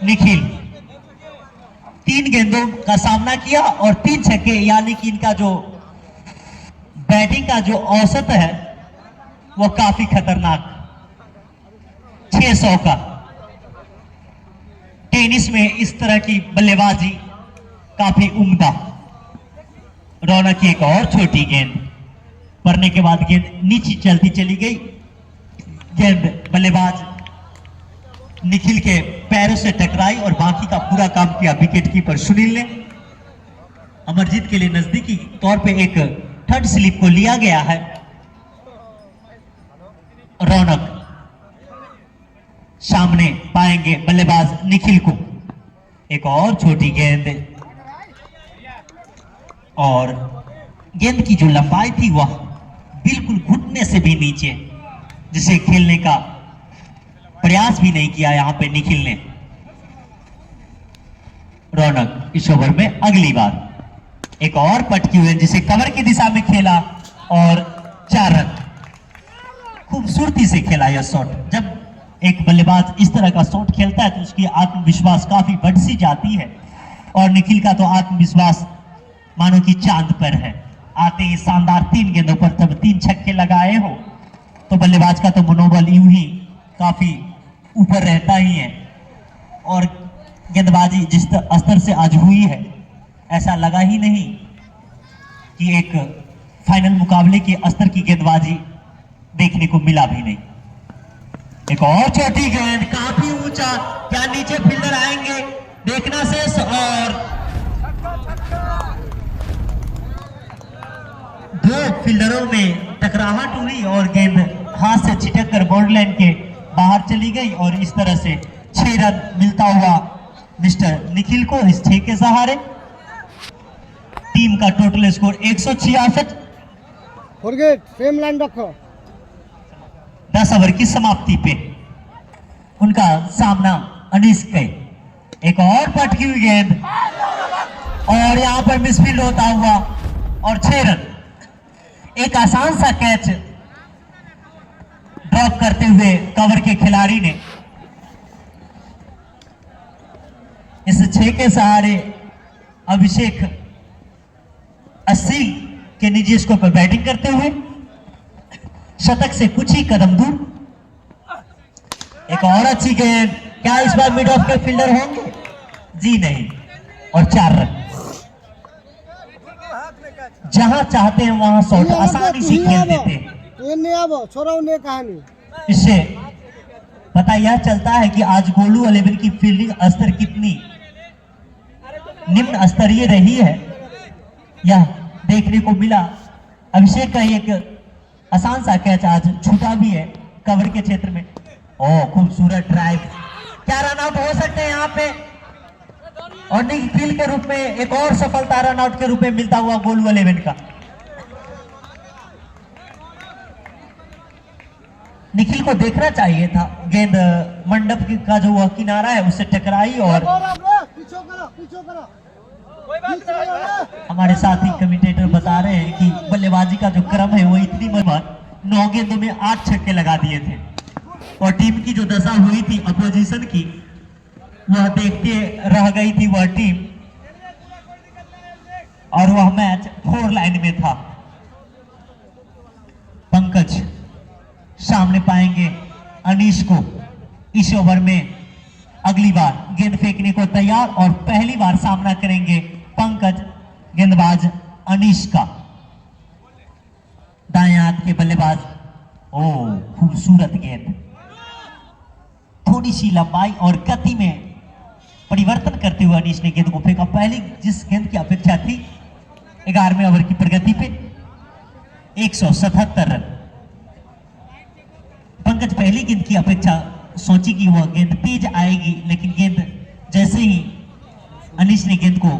निखिल 3 गेंदों का सामना किया और 3 छक्के, यानी कि इनका जो बैटिंग का जो औसत है वो काफी खतरनाक 600 का। टेनिस में इस तरह की बल्लेबाजी काफी उम्दा। रौनक की एक और छोटी गेंद पड़ने के बाद गेंद नीचे चलती चली गई। गेंद बल्लेबाज निखिल के पैरों से टकराई और बाकी का पूरा काम किया विकेट कीपर सुनील ने। अमरजीत के लिए नजदीकी तौर पे एक थर्ड स्लिप को लिया गया है। रौनक सामने पाएंगे बल्लेबाज निखिल को। एक और छोटी गेंद और गेंद की जो लंबाई थी वह बिल्कुल घुटने से भी नीचे, जिसे खेलने का प्रयास भी नहीं किया यहां पे निखिल ने। रौनक इस ओवर में अगली बार एक और पटकी हुई जिसे कवर की दिशा में खेला और 4 रन। खूबसूरती से खेला यह शॉट। जब एक बल्लेबाज इस तरह का शॉट खेलता है तो उसकी आत्मविश्वास काफी बढ़ सी जाती है और निखिल का तो आत्मविश्वास मानो कि चांद पर है। आते ही शानदार 3 गेंदों पर जब 3 छक्के लगाए हो तो बल्लेबाज का तो मनोबल यूं ही काफी ऊपर रहता ही है और गेंदबाजी जिस स्तर से आज हुई है ऐसा लगा ही नहीं कि एक फाइनल मुकाबले के स्तर की गेंदबाजी देखने को मिला भी नहीं। एक और छोटी गेंद काफी ऊंचा, क्या नीचे फील्डर आएंगे देखना शेष। और 2 फील्डरों में टकराहट हुई और गेंद हाथ से छिटक कर बाउंड्री लाइन के बाहर चली गई और इस तरह से 6 रन मिलता हुआ मिस्टर निखिल को। इस 6 के सहारे टीम का total score 166। Forget same line रखो। 10 ओवर की समाप्ति पे उनका सामना अनीस के। एक और पटकी हुई गेंद और यहां पर मिसफील्ड होता हुआ और 6 रन। एक आसान सा कैच ड्रॉप करते हुए कवर के खिलाड़ी ने इस 6 के सहारे अभिषेक 80 के निजी स्कोर पर बैटिंग करते हुए शतक से कुछ ही कदम दूर। एक और अच्छी गेंद, क्या इस बार मिड ऑफ के फील्डर होंगे? जी नहीं, और 4 रन। जहां चाहते हैं वहां शॉट आसानी से खेल देते हैं। कहानी इससे पता यह चलता है कि आज गोलू 11 की फील्डिंग स्तर कितनी निम्न स्तरीय रही है, यह देखने को मिला। अभिषेक का एक आसान सा कैच आज छूटा भी है कवर के क्षेत्र में। ओह, खूबसूरत ड्राइव। क्या रन आउट हो सकते हैं यहाँ पे? और निखिल के रूप में एक और सफलता रन आउट के रूप में मिलता हुआ गोलू 11 का। निखिल को देखना चाहिए था, गेंद मंडप का जो वह किनारा है उससे टकराई और हमारे साथी कमेंटेटर बता रहे हैं कि बल्लेबाजी का जो क्रम है वो इतनी मजबूत, 9 गेंदों में 8 छक्के लगा दिए थे और टीम की जो दशा हुई थी अपोजिशन की वह देखते रह गई थी वह टीम और वह मैच 4 लाइन में था। पंकज सामने पाएंगे अनीश को। इस ओवर में अगली बार गेंद फेंकने को तैयार और पहली बार सामना करेंगे पंकज गेंदबाज अनीश का। दाएं हाथ के बल्लेबाज। ओह, खूबसूरत गेंद, थोड़ी सी लंबाई और गति में परिवर्तन करते हुए अनीश ने गेंद को फेंका। पहली जिस गेंद की अपेक्षा थी 11वें ओवर की प्रगति पे 177 रन। पंकज पहली गेंद की अपेक्षा सोची कि वह गेंद तेज आएगी, लेकिन गेंद जैसे ही अनीश ने गेंद को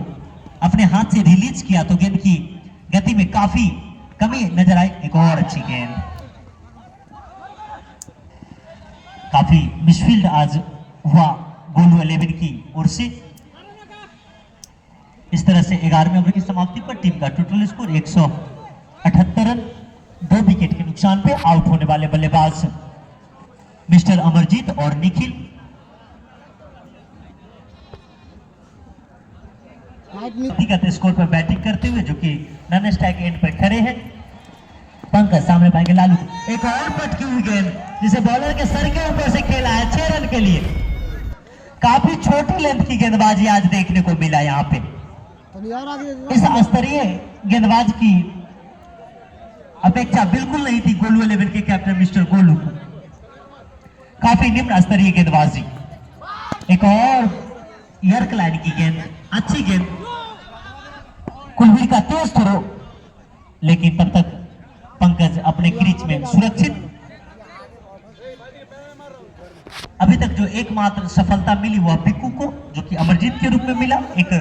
अपने हाथ से रिलीज किया तो गेंद की गति में काफी कमी नजर आई। एक और अच्छी गेंद, काफी मिसफील्ड आज हुआ गोलू 11 की ओर से। इस तरह से 11वें ओवर की समाप्ति पर टीम का टोटल स्कोर 178 रन। 2 विकेट के नुकसान पे आउट होने वाले बल्लेबाज मिस्टर अमरजीत और निखिल। व्यक्तिगत स्कोर पर बैटिंग करते हुए जो कि नॉन स्ट्राइक एंड पर खड़े हैं। पंकज सामने पाएंगे लालू, एक और पटकी हुई गेंद जिसे बॉलर के सर के ऊपर से खेला है 6 रन के लिए। काफी छोटी लेंथ की गेंदबाजी आज देखने को मिला यहाँ पे। इस स्तरीय गेंदबाज की अपेक्षा बिल्कुल नहीं थी गोलू 11 के कैप्टन मिस्टर गोलू को। काफी निम्न स्तरीय गेंदबाजी। एक और यर्क लाइन की गेंद, अच्छी गेंद, कुलवीर का तेज थ्रो, लेकिन तब तक पंकज अपने क्रीज में सुरक्षित। अभी तक जो एकमात्र सफलता मिली वह बिक्कू को, जो कि अमरजीत के रूप में मिला। एक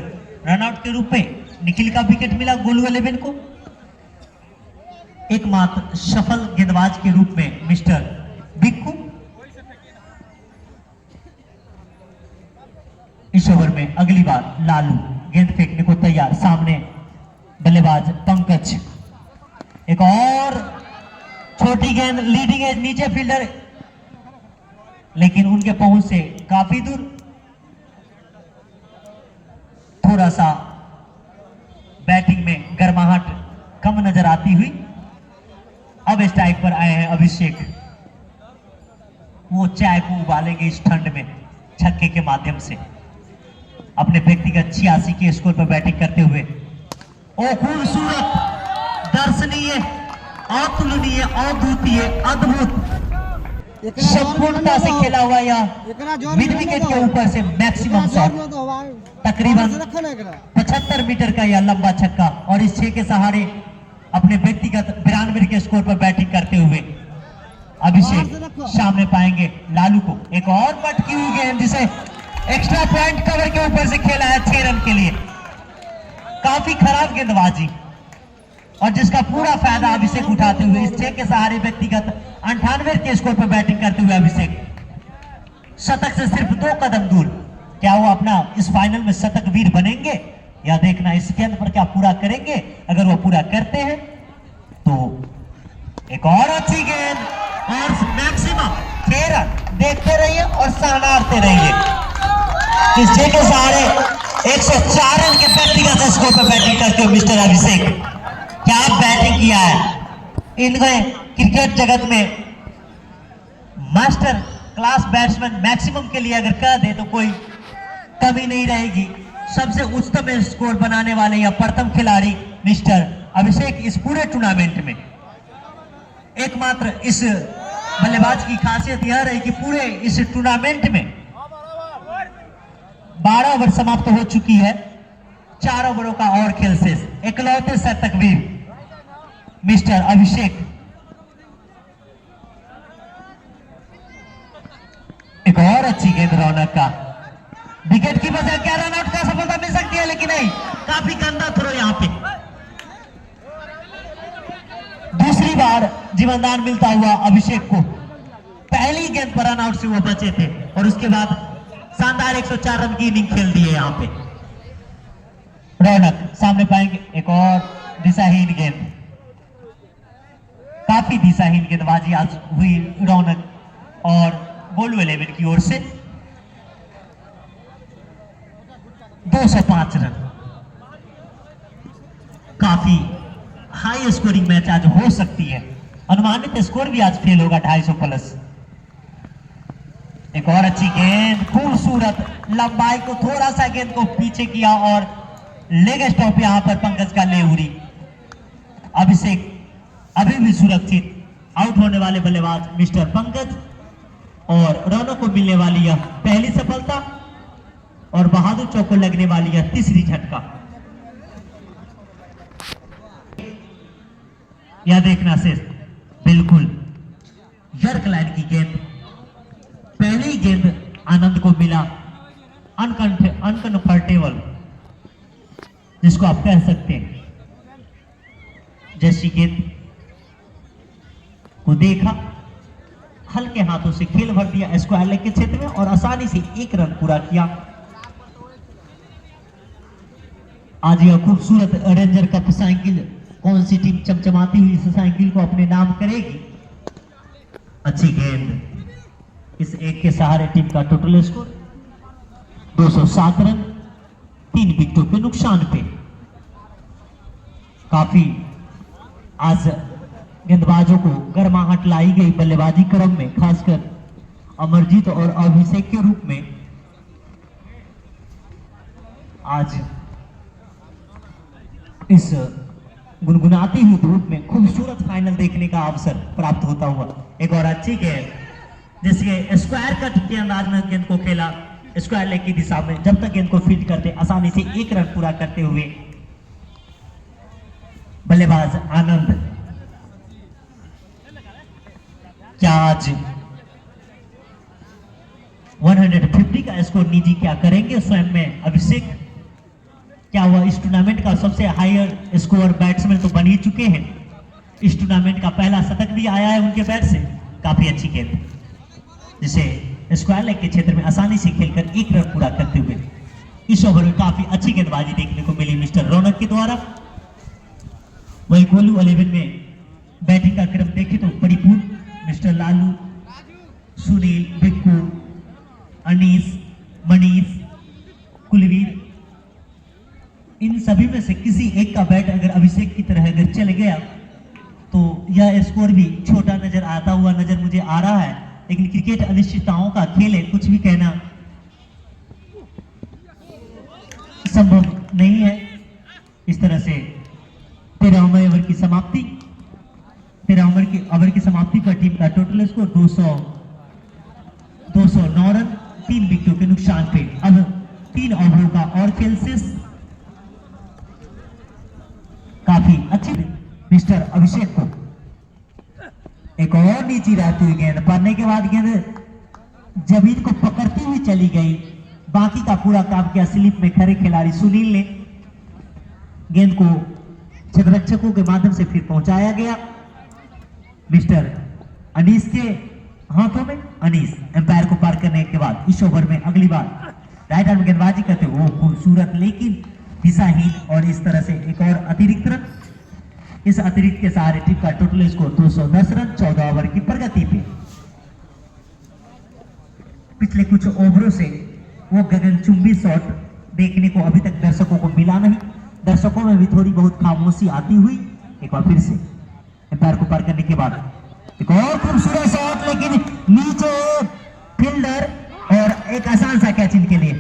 रनआउट के रूप में निखिल का विकेट मिला गोलू 11 को। एकमात्र सफल गेंदबाज के रूप में मिस्टर बिक्कू। इस ओवर में अगली बार लालू गेंद फेंकने को तैयार, सामने बल्लेबाज पंकज। एक और छोटी गेंद, लीडिंग एज, नीचे फील्डर, लेकिन उनके पहुंच से काफी दूर। थोड़ा सा बैटिंग में गर्माहट कम नजर आती हुई। अब स्ट्राइक पर आए हैं अभिषेक। वो चाय को उबालेंगे इस ठंड में छक्के के माध्यम से, अपने व्यक्तिगत 86 के स्कोर पर बैटिंग करते हुए। ओ खूबसूरत, दर्शनीय, अतुलनीय, अद्वितीय, अद्भुत, संपूर्णता से खेला हुआ यह मिड विकेट के ऊपर से मैक्सिमम शॉट, तकरीबन 75 मीटर का यह लंबा छक्का। और इस 6 के सहारे अपने व्यक्तिगत 92 के स्कोर पर बैटिंग करते हुए अभिषेक सामने पाएंगे लालू को। एक और पटकी हुई गेंद जिसे एक्स्ट्रा पॉइंट कवर के ऊपर से खेला है 6 रन के लिए। काफी खराब गेंदबाजी और जिसका पूरा फायदा अभिषेक उठाते हुए इस 6 के सहारे व्यक्तिगत 98 के स्कोर पर बैटिंग करते हुए अभिषेक शतक से सिर्फ 2 कदम दूर। क्या वो अपना इस फाइनल में शतक वीर बनेंगे या देखना इस गेंद पर क्या पूरा करेंगे। अगर वो पूरा करते हैं तो एक और अच्छी गेंद और मैक्सिमम 6 रन। देखते रहिए और सहनाते रहिए। इस 6 के सहारे 104 रन के व्यक्तिगत स्कोर पर बैटिंग करते हुए मिस्टर अभिषेक, क्या बैटिंग किया है। इनके क्रिकेट जगत में मास्टर क्लास बैट्समैन मैक्सिमम के लिए अगर कह दे तो कोई कमी नहीं रहेगी। सबसे उच्चतम स्कोर बनाने वाले या प्रथम खिलाड़ी मिस्टर अभिषेक इस पूरे टूर्नामेंट में। एकमात्र इस बल्लेबाज की खासियत यह रही कि पूरे इस टूर्नामेंट में 12 ओवर समाप्त हो चुकी है, 4 ओवरों का और खेल शेष। इकलौते शतकवीर मिस्टर अभिषेक। एक और अच्छी गेंद रौनक का, विकेट की वजह क्या रन आउट का सफलता मिल सकती है, लेकिन नहीं, काफी गंदा थ्रो यहां पे। दूसरी बार जीवनदान मिलता हुआ अभिषेक को। पहली गेंद पर रन आउट से वो बचे थे और उसके बाद शानदार 104 रन की इनिंग खेल दी है यहां पे। रौनक सामने पाएंगे, एक और दिशाहीन गेंद, काफी दिशाहीन गेंदबाजी आज हुई रौनक और गोलू 11 की ओर से। 205 रन, काफी हाई स्कोरिंग मैच आज हो सकती है। अनुमानित स्कोर भी आज फेल होगा 250 प्लस। एक और अच्छी गेंद, खूबसूरत लंबाई को थोड़ा सा गेंद को पीछे किया और लेग स्टॉप यहां पर पंकज का लेउरी। अभिषेक अभी भी सुरक्षित। आउट होने वाले बल्लेबाज मिस्टर पंकज और रौनक को मिलने वाली यह पहली सफलता और बहादुर चौक को लगने वाली यह तीसरी झटका। यह देखना शेष। बिल्कुल यर्क लाइन की गेंद, पहली गेंद आनंद को मिला अनकंफर्टेबल, जिसको आप कह सकते हैं। जैसी गेंद को देखा, हल्के हाथों से खेल भर दिया स्क्वायर लेग के क्षेत्र में और आसानी से 1 रन पूरा किया। आज यह खूबसूरत रेंजर कप साइकिल कौन सी टीम चमचमाती हुई इस साइकिल को अपने नाम करेगी? अच्छी गेंद, इस एक के सहारे टीम का टोटल स्कोर 207 रन 3 विकेटों के नुकसान पे। काफी आज गेंदबाजों को गर्माहट लाई गई बल्लेबाजी क्रम में, खासकर अमरजीत और अभिषेक के रूप में। आज इस गुनगुनाती हुई धूप में खूबसूरत फाइनल देखने का अवसर प्राप्त होता हुआ एक और अच्छी गेंद जिसके स्क्वायर कट के अंदाज में गेंद को खेला, स्क्वायर लेग की दिशा में जब तक गेंद को फीड करते आसानी से 1 रन पूरा करते हुए बल्लेबाज आनंद। क्या आज 150 का स्कोर निजी क्या करेंगे स्वयं में अभिषेक? क्या वह इस टूर्नामेंट का सबसे हायर स्कोर बैट्समैन तो बन ही चुके हैं? इस टूर्नामेंट का पहला शतक भी आया है उनके बैट से। काफी अच्छी गेंद जिसे स्क्वायर लेग के क्षेत्र में आसानी से खेलकर 1 रन पूरा करते हुए इस ओवर में काफी अच्छी गेंदबाजी देखने को मिली मिस्टर रौनक के द्वारा। वही गोलू 11 में बैटिंग का क्रम देखें तो परिपूर्ण मिस्टर लालू, सुनील, बिक्कू, अनीस, मनीष, कुलवीर, इन सभी में से किसी एक का बैट अगर अभिषेक की तरह अगर चल गया तो यह स्कोर भी छोटा नजर आता हुआ नजर मुझे आ रहा है। लेकिन क्रिकेट अनिश्चितताओं का खेल है, कुछ भी कहना संभव नहीं है। इस तरह से 13वें ओवर की समाप्ति, 13वें ओवर की समाप्ति पर टीम का टोटल स्कोर 209 रन 3 विकेटों के नुकसान पे। अब 3 ओवरों का और खेल शेष। काफी अच्छी मिस्टर अभिषेक को एक और नीची रहती हुई गेंद पड़ने के बाद गेंद जमीन को पकड़ती हुई चली गई। बाकी का पूरा काम किया स्लिप में खड़े खिलाड़ी सुनील ने। गेंद को क्षेत्ररक्षकों के माध्यम से फिर पहुंचाया गया मिस्टर अनीस के हाथों में। अनीस एम्पायर को पार करने के बाद इस ओवर में अगली बार राइट आर्म गेंदबाजी करते हुए खूबसूरत लेकिन दिशाहीन और इस तरह से एक और अतिरिक्त रन। इस अतिरिक्त के सहारे टीम का टोटल स्कोर 210 रन 14 ओवर की प्रगति पे। पिछले कुछ ओवरों से वो गगनचुंबी शॉट देखने को अभी तक दर्शकों को मिला नहीं। दर्शकों में भी थोड़ी बहुत खामोशी आती हुई एक बार फिर से एम्पायर को पार करने के बाद एक और खूबसूरत शॉट, लेकिन नीचे फील्डर और एक आसान सा कैच इनके लिए।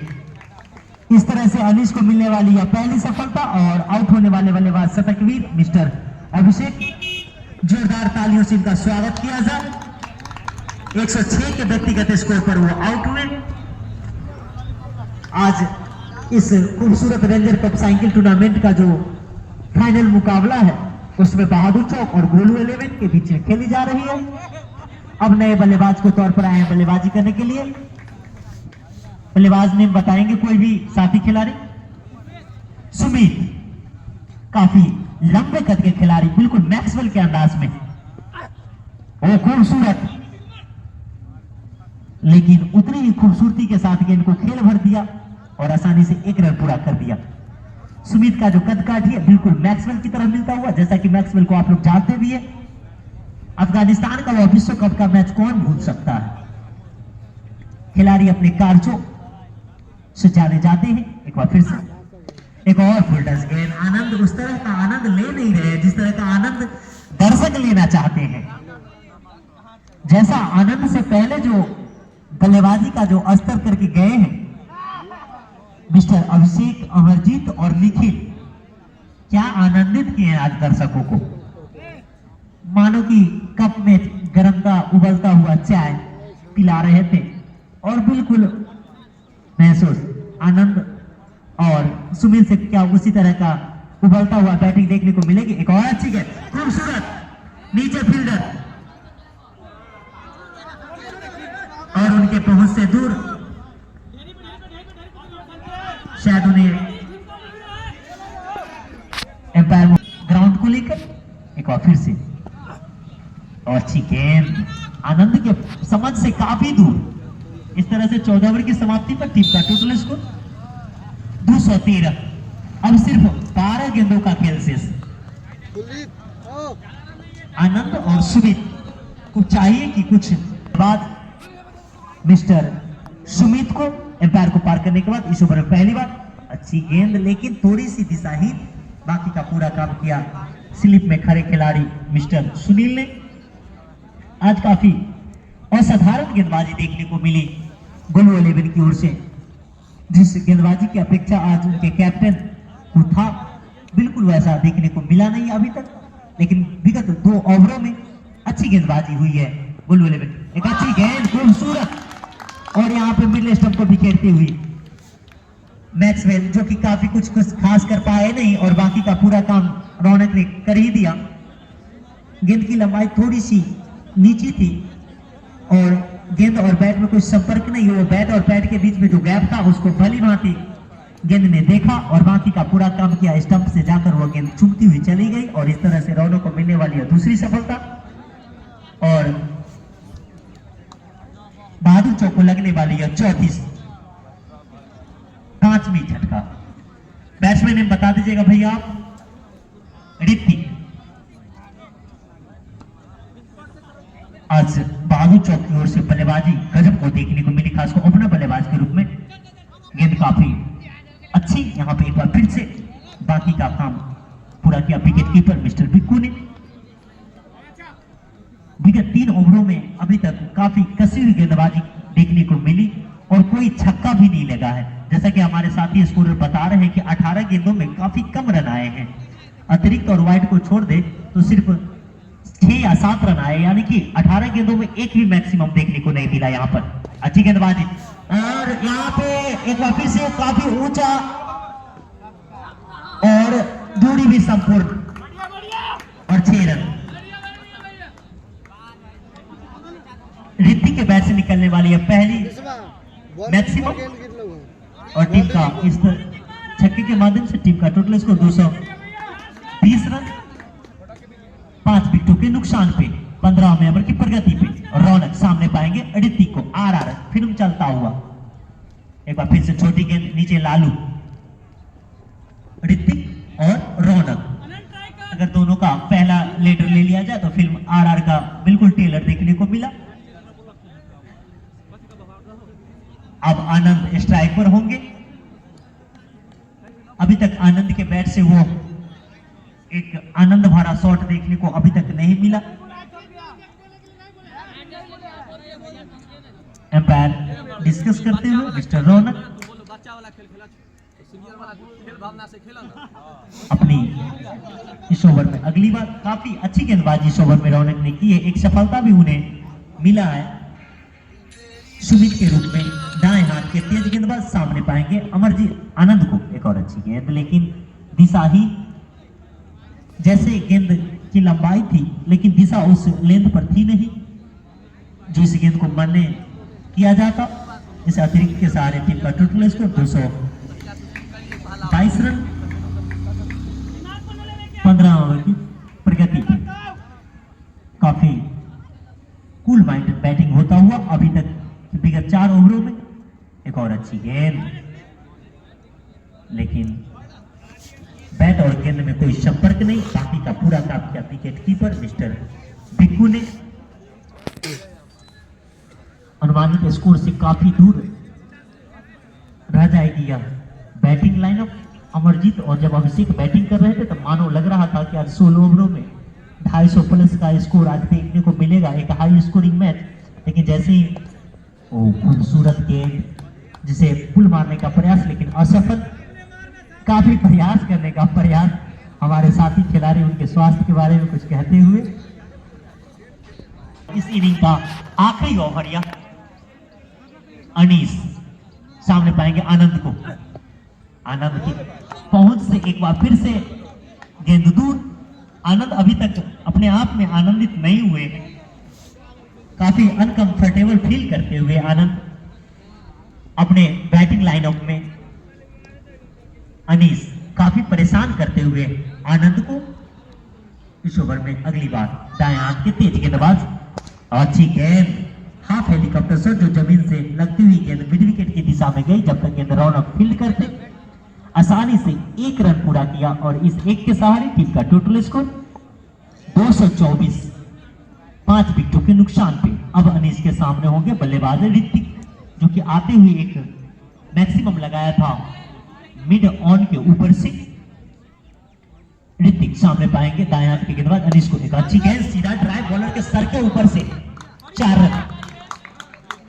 इस तरह से अनीस को मिलने वाली यह पहली सफलता और आउट होने वाले बल्लेबाज शतकवीर मिस्टर अभिषेक। जोरदार तालियों से इनका स्वागत किया जाए। 106 के व्यक्तिगत स्कोर पर वो आउट हुए। आज इस खूबसूरत रेंजर कप साइकिल टूर्नामेंट का जो फाइनल मुकाबला है उसमें बहादुर चौक और गोलू 11 के बीच खेली जा रही है। अब नए बल्लेबाज के तौर पर आए हैं बल्लेबाजी करने के लिए। बल्लेबाज ने बताएंगे कोई भी साथी खिलाड़ी। सुमित काफी लंबे कद के खिलाड़ी, बिल्कुल मैक्सवेल के अंदाज में, वो खूबसूरत लेकिन उतनी ही खूबसूरती के साथ गेंद को खेल भर दिया और आसानी से 1 रन पूरा कर दिया। सुमित का जो कद काठी है बिल्कुल मैक्सवेल की तरह मिलता हुआ, जैसा कि मैक्सवेल को आप लोग जानते भी है। अफगानिस्तान का वह विश्व कप का मैच कौन भूल सकता है। खिलाड़ी अपने कार्यों से जाने जाते हैं। एक बार फिर से एक और फुलटस गेंद। आनंद उस तरह का आनंद ले नहीं रहे जिस तरह का आनंद दर्शक लेना चाहते हैं। जैसा आनंद से पहले जो बल्लेबाजी का जो स्तर करके गए हैं मिस्टर अभिषेक, अमरजीत और निखिल, क्या आनंदित किए हैं आज दर्शकों को। मानो कि कप में गर्मता उबलता हुआ चाय पिला रहे थे और बिल्कुल महसूस आनंद और सुमित से क्या उसी तरह का उबलता हुआ बैटिंग देखने को मिलेगी। एक और अच्छी गेंद, खूबसूरत नीचे फील्डर और उनके पहुंच से दूर, शायद उन्हें एम्पायर ग्राउंड को लेकर। एक और फिर से और अच्छी गेंद, आनंद के समझ से काफी दूर। इस तरह से 14 ओवर की समाप्ति पर टीम का टोटल स्कोर 213 अब सिर्फ 12 गेंदों का खेल शेष। कुलदीप आओ। आनंद और सुमित को चाहिए कि कुछ बाद मिस्टर सुमित को एम्पायर को पार करने के बाद इस ओवर में पहली बार अच्छी गेंद, लेकिन थोड़ी सी दिशाहीन, बाकी का पूरा काम किया स्लिप में खड़े खिलाड़ी मिस्टर सुनील ने। आज काफी असाधारण गेंदबाजी देखने को मिली गोलू 11 की ओर से, जिस गेंदबाजी की अपेक्षा आज उनके कैप्टन को था, बिल्कुल वैसा देखने को मिला नहीं अभी तक। लेकिन विगत 2 ओवरों में अच्छी गेंदबाजी हुई है गोलू 11। एक अच्छी गेंद खूबसूरत, और यहाँ पे मिडिल स्टंप को बिखेरती हुई मैक्सवेल, जो कि काफी कुछ खास कर पाए नहीं, और बाकी का पूरा काम रौनक ने कर ही दिया। गेंद की लंबाई थोड़ी सी नीची थी और गेंद और बैट में कोई संपर्क नहीं हुआ। बैट और पैड के बीच में जो गैप था उसको भली भांति गेंद ने देखा और बाकी का पूरा काम किया। स्टंप से जाकर वो गेंद चुभती हुई चली गई और इस तरह से रौनक को मिलने वाली है दूसरी सफलता। और बहादुर चौक को लगने वाली है चौथी 5वीं झटका। बैट्समैन ने बता दीजिएगा भैया आप। ऋतिक आज बहादुर चौक की ओर से बल्लेबाजी गजब को देखने को मिली, खासकर ओपनर बल्लेबाज के रूप में। गेंद काफी अच्छी, यहाँ पे एक बार फिर से बाकी का काम पूरा किया विकेट कीपर मिस्टर बिक्कू ने। विगत 3 ओवरों में अभी तक काफी कसी हुई गेंदबाजी देखने को मिली और कोई छक्का भी नहीं लगा है। जैसा कि हमारे साथी स्कोरर बता रहे हैं कि 18 गेंदों में काफी कम रन आए हैं। अतिरिक्त और वाइड को छोड़ दे तो सिर्फ 6 या 7 रन आए, यानी कि 18 गेंदों में एक भी मैक्सिमम देखने को नहीं मिला। यहाँ पर अच्छी गेंदबाजी, और यहाँ पे एक बार फिर से काफी ऊंचा और दूरी भी संपूर्ण, और 6 रन। ऋतिक के बैट से निकलने वाली है पहली मैक्सिमम, और टीम का इस छक्के के माध्यम से टीम का टोटल स्कोर 220 रन 5 विकेटों के नुकसान पे 15वें ओवर की प्रगति पे। रौनक सामने पाएंगे ऋतिक को। RR फिल्म चलता हुआ, एक बार फिर से छोटी गेंद नीचे लालू, ऋतिक और रौनक। अगर दोनों का पहला लेटर ले लिया जाए तो फिल्म RR का बिल्कुल टेलर देखने को मिला। अब आनंद स्ट्राइक पर होंगे। अभी तक आनंद के बैट से वो एक आनंद भरा शॉट देखने को अभी तक नहीं मिला। एम्पायर डिस्कस करते हुए मिस्टर रौनक अपनी इस ओवर में अगली बार काफी अच्छी गेंदबाजी इस ओवर में रौनक ने की है। एक सफलता भी उन्हें मिला है सुमित के रूप में। दाएं हाथ के तेज गेंदबाज सामने पाएंगे अमरजीत आनंद को। एक और अच्छी गेंद, लेकिन दिशा ही, जैसे गेंद की लंबाई थी लेकिन दिशा उस लेंथ पर थी नहीं जो इस गेंद को मान्य किया जाता। इस अतिरिक्त के सहारे टीम का टोटल स्कोर 222 रन 15 ओवर की प्रगति पे। काफी कूल माइंडेड बैटिंग होता हुआ अभी तक विगत 4 ओवरों में। एक और अच्छी गेंद, लेकिन बैट और गेंद में कोई संपर्क नहीं। बाकी का पूरा काम किया विकेट कीपर मिस्टर बिक्कू ने। अनुमानित स्कोर से काफी दूर रह जाएगी यह बैटिंग लाइनअप। अमरजीत और जब अभिषेक बैटिंग कर रहे थे तो मानो लग रहा था कि आज 16 ओवरों में 250 प्लस का स्कोर आज देखने को मिलेगा, एक हाई स्कोरिंग मैच। लेकिन जैसे ही वो खूबसूरत गेंद जिसे पुल मारने का प्रयास लेकिन असफल, काफी प्रयास करने का प्रयास। हमारे साथी खिलाड़ी उनके स्वास्थ्य के बारे में कुछ कहते हुए। इस इनिंग का आखिरी ओवर या अनीस सामने पाएंगे आनंद को। आनंद की पहुंच से एक बार फिर से गेंद दूर। आनंद अभी तक अपने आप में आनंदित नहीं हुए, काफी अनकंफर्टेबल फील करते हुए आनंद अपने बैटिंग लाइनअप में। अनीस काफी परेशान करते हुए आनंद को इस ओवर में अगली बार दाएं हाथ के तेज गेंदबाज। अच्छी गेंद, हाफ हेलीकॉप्टर शॉट जो जमीन से लगती हुई गेंद मिड विकेट की दिशा में गई। जब तक गेंद रौनक फील्ड करते आसानी से 1 रन पूरा किया और इस एक के सहारे टीम का टोटल स्कोर 224, 5 विकेटों के नुकसान पे। अब अनीस के सामने होंगे बल्लेबाज ऋतिक, जो कि आते हुए एक मैक्सिमम लगाया था मिड ऑन के ऊपर से। ऋतिक सामने पाएंगे दाएं हाथ के गेंदबाज अनीस को, एक अच्छी गेंद सीधा ड्राइव बॉलर के सर के ऊपर से 4 रन।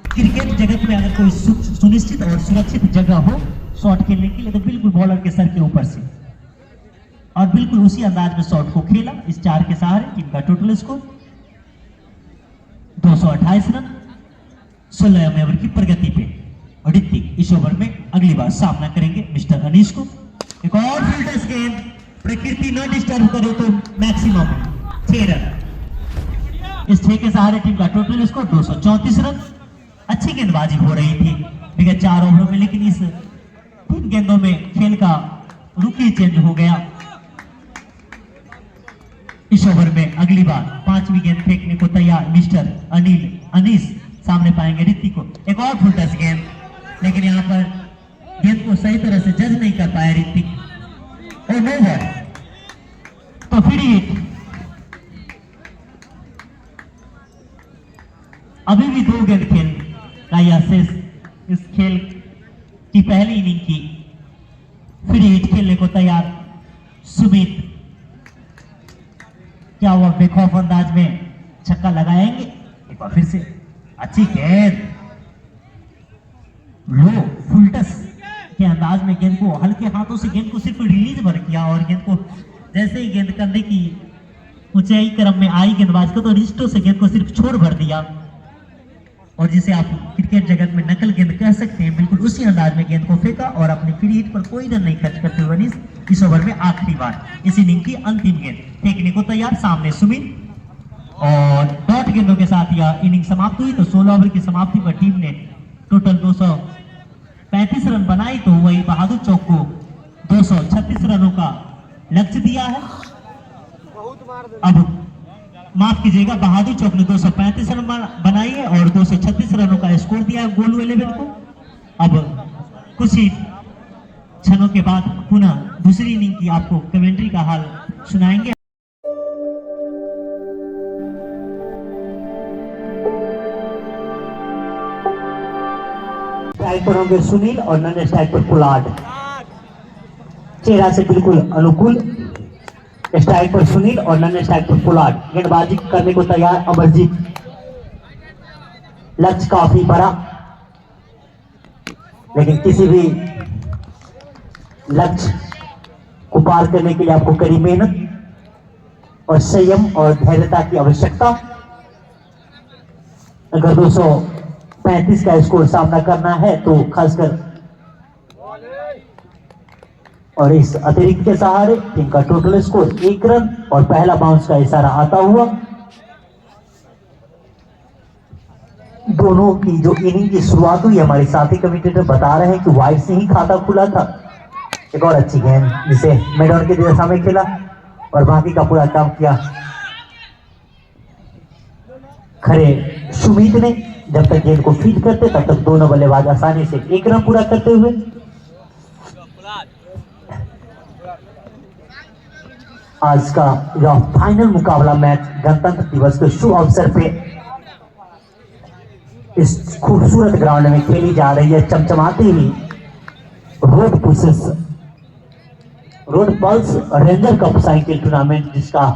क्रिकेट जगत में अगर कोई सुनिश्चित और सुरक्षित जगह हो शॉट खेलने के लिए तो बिल्कुल बॉलर के सर के ऊपर से, और बिल्कुल उसी अंदाज में शॉट को खेला। इस 4 के सहारे टीम का टोटल स्कोर 228 रन 16वें ओवर की प्रगति पे। और ऋतिक इस ओवर में अगली बार सामना करेंगे मिस्टर अनीस को। एक और फील्डर्स गेंद, प्रकृति न डिस्टर्ब करे तो मैक्सिमम 6 रन। इस 6 के सहारे टीम का टोटल स्कोर 234 रन। अच्छी गेंदबाजी हो रही थी विगत 4 ओवरों में, लेकिन इस 3 गेंदों में खेल का रुख ही चेंज हो गया। इस ओवर में अगली बार 5वीं गेंद फेंकने को तैयार मिस्टर अनीस सामने पाएंगे ऋतिक को। एक और फुल टच गेंद, लेकिन यहाँ पर गेंद को सही तरह से जज नहीं कर पाया ऋतिक, और नो बॉल, तो फिर हिट। अभी भी 2 गेंद खेल का यह शेष इस खेल की पहली इनिंग की। फिर हिट खेलने को तैयार सुमित, क्या वो बेखौफ अंदाज में छक्का लगाएंगे? एक बार फिर से अच्छी गेंद, लो फुल टच के अंदाज में गेंद को हल्के हाथों से गेंद को सिर्फ रिलीज भर किया, और गेंद को जैसे ही गेंद करने की ऊंचाई क्रम में आई गेंदबाज को, तो रिस्टों से गेंद को सिर्फ छोड़ भर दिया, और जिसे आप क्रिकेट जगत में नकल गेंद कह सकते हैं, बिल्कुल उसी अंदाज में गेंद को फेंका और अपनी फ्री हिट पर कोई रन नहीं खर्च करते हुए इस ओवर में आखिरी बार इस इनिंग की अंतिम गेंद फेंकने को तैयार सामने सुमित, और डॉट गेंदों के साथ यह इनिंग समाप्त हुई। तो 16 ओवर की समाप्ति पर टीम ने टोटल 235 रन बनाई, तो वही बहादुर चौक को 236 रनों का लक्ष्य दिया है। अब माफ कीजिएगा, बहादुर चौक ने 235 रन बनाई है और 236 रनों का स्कोर दिया है गोलू 11 को। अब कुछ ही क्षणों के बाद पुनः दूसरी इनिंग की आपको कमेंट्री का हाल सुनाएंगे। स्ट्राइक पर होंगे सुनील और नन स्ट्राइक पर पुलाड। चेहरा से बिल्कुल अनुकूल, स्ट्राइक पर सुनील और नन स्ट्राइक पर पुलाड। गेंदबाजी करने को तैयार अमरजीत। लक्ष्य काफी बड़ा, लेकिन किसी भी लक्ष्य को पार करने के लिए आपको कड़ी मेहनत और संयम और धैर्यता की आवश्यकता। अगर 235 का स्कोर सामना करना है तो खासकर, और इस अतिरिक्त के सहारे टीम का टोटल स्कोर 1 रन और पहला बाउंस का इशारा आता हुआ। दोनों की जो इनिंग की शुरुआत हुई, हमारे साथी कमेंटेटर बता रहे हैं कि वाइड से ही खाता खुला था। एक और अच्छी गेंद जिसे मेडॉन की दिशा में खेला और बाकी का पूरा काम किया खरे सुमित ने। जब तक गेंद को फीड करते तब तक दोनों बल्लेबाज आसानी से 1 रन पूरा करते हुए। आज का यह फाइनल मुकाबला मैच गणतंत्र दिवस के शुभ अवसर पे इस खूबसूरत ग्राउंड में खेली जा रही है। चमचमाती हुई road pulse ranger cup cycle tournament, जिसका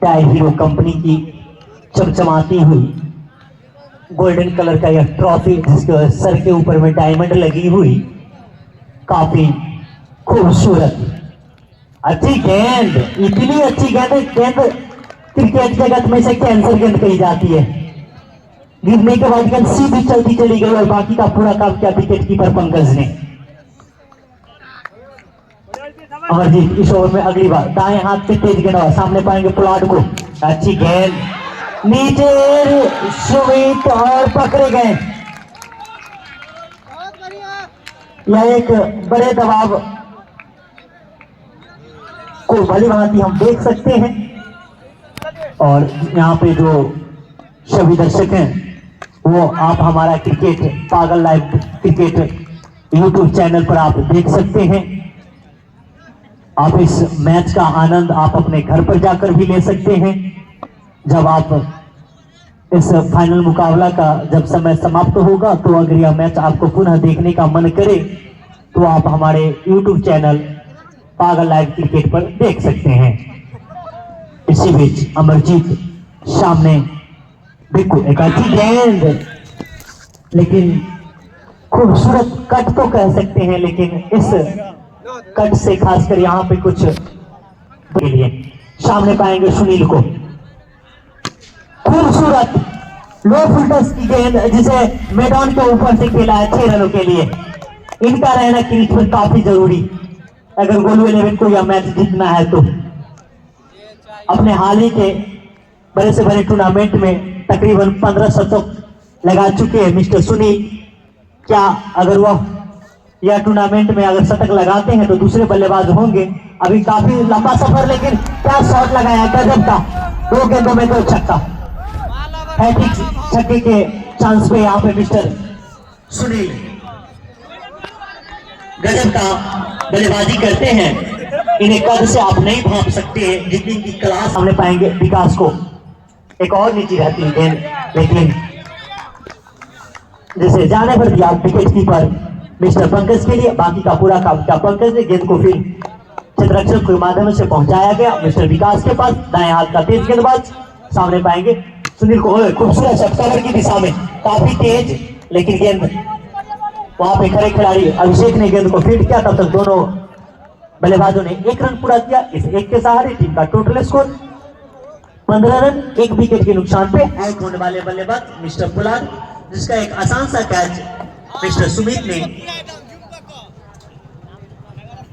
टायर हीरो कंपनी की चमचमाती हुई गोल्डन कलर का यह ट्रॉफी, जिसके सर के ऊपर में डायमंड लगी हुई, काफी खूबसूरत। अच्छी गेंद, इतनी अच्छी गेंद क्रिकेट जगत में से कैंसर गेंद कही जाती है। गिरने के बाद गेंद सीधी चलती चली गई और बाकी का पूरा काम किया विकेट कीपर पंकज ने। अमरजीत इस ओवर में अगली बार दाएं हाथ पे तेज गेंद सामने पाएंगे पुलाड को। अच्छी गेंद नीचे सुमित और पकड़े गए। यह एक बड़े दबाव को भली भांति हम देख सकते हैं, और यहाँ पे जो सभी दर्शक हैं वो आप हमारा क्रिकेट पागल लाइव क्रिकेट यूट्यूब चैनल पर आप देख सकते हैं। आप इस मैच का आनंद आप अपने घर पर जाकर भी ले सकते हैं। जब आप इस फाइनल मुकाबला का जब समय समाप्त होगा तो अगर यह मैच आपको पुनः देखने का मन करे तो आप हमारे YouTube चैनल पागल लाइव क्रिकेट पर देख सकते हैं। इसी बीच अमरजीत सामने बिल्कुल एक अच्छी गेंद, लेकिन खूबसूरत कट तो कह सकते हैं, लेकिन इस कट से खासकर यहाँ पे कुछ के लिए सामने पाएंगे सुनील को। खूबसूरत लो फुलटस की गेंद जिसे मैदान के ऊपर से खेला है 6 रनों के लिए। इनका रहना क्रीज पर काफी जरूरी अगर गोलू 11 को यह मैच जीतना है तो। अपने हाल ही के बड़े से बड़े टूर्नामेंट में तकरीबन 15 शतक लगा चुके हैं मिस्टर सुनील। क्या अगर वह यह टूर्नामेंट में अगर शतक लगाते हैं तो दूसरे बल्लेबाज होंगे। अभी काफी लंबा सफर, लेकिन क्या शॉट लगाया गजब का, 2 गेंदों में 2 छक्का। हैट्रिक छक्के के चांस पे यहाँ पे मिस्टर सुनील गजब का बल्लेबाजी करते हैं। इन्हें कद से आप नहीं भांप सकते हैं जितनी की क्लास हमने पाएंगे विकास को। एक और नीचे रहती है गेंद, लेकिन जिसे जाने पर दिया विकेट कीपर मिस्टर पंकज के लिए। बाकी का पूरा काम किया पंकज ने। गेंद को फिर क्षेत्ररक्षक के माध्यम से पहुंचाया गया मिस्टर विकास के पास। दाएं हाथ का तेज गेंदबाज सामने पाएंगे सुनील को। खूबसूरत शॉट कवर की दिशा में काफी तेज, लेकिन गेंद वहां पे खड़े खिलाड़ी अभिषेक ने गेंद को फील्ड किया। तब तक दोनों बल्लेबाजों ने 1 रन पूरा किया। इस 1 के सहारे टीम का टोटल स्कोर 15 रन। 1 विकेट के नुकसान पे आउट होने वाले बल्लेबाज मिस्टर पुलार, जिसका एक आसान सा कैच मिस्टर सुमित ने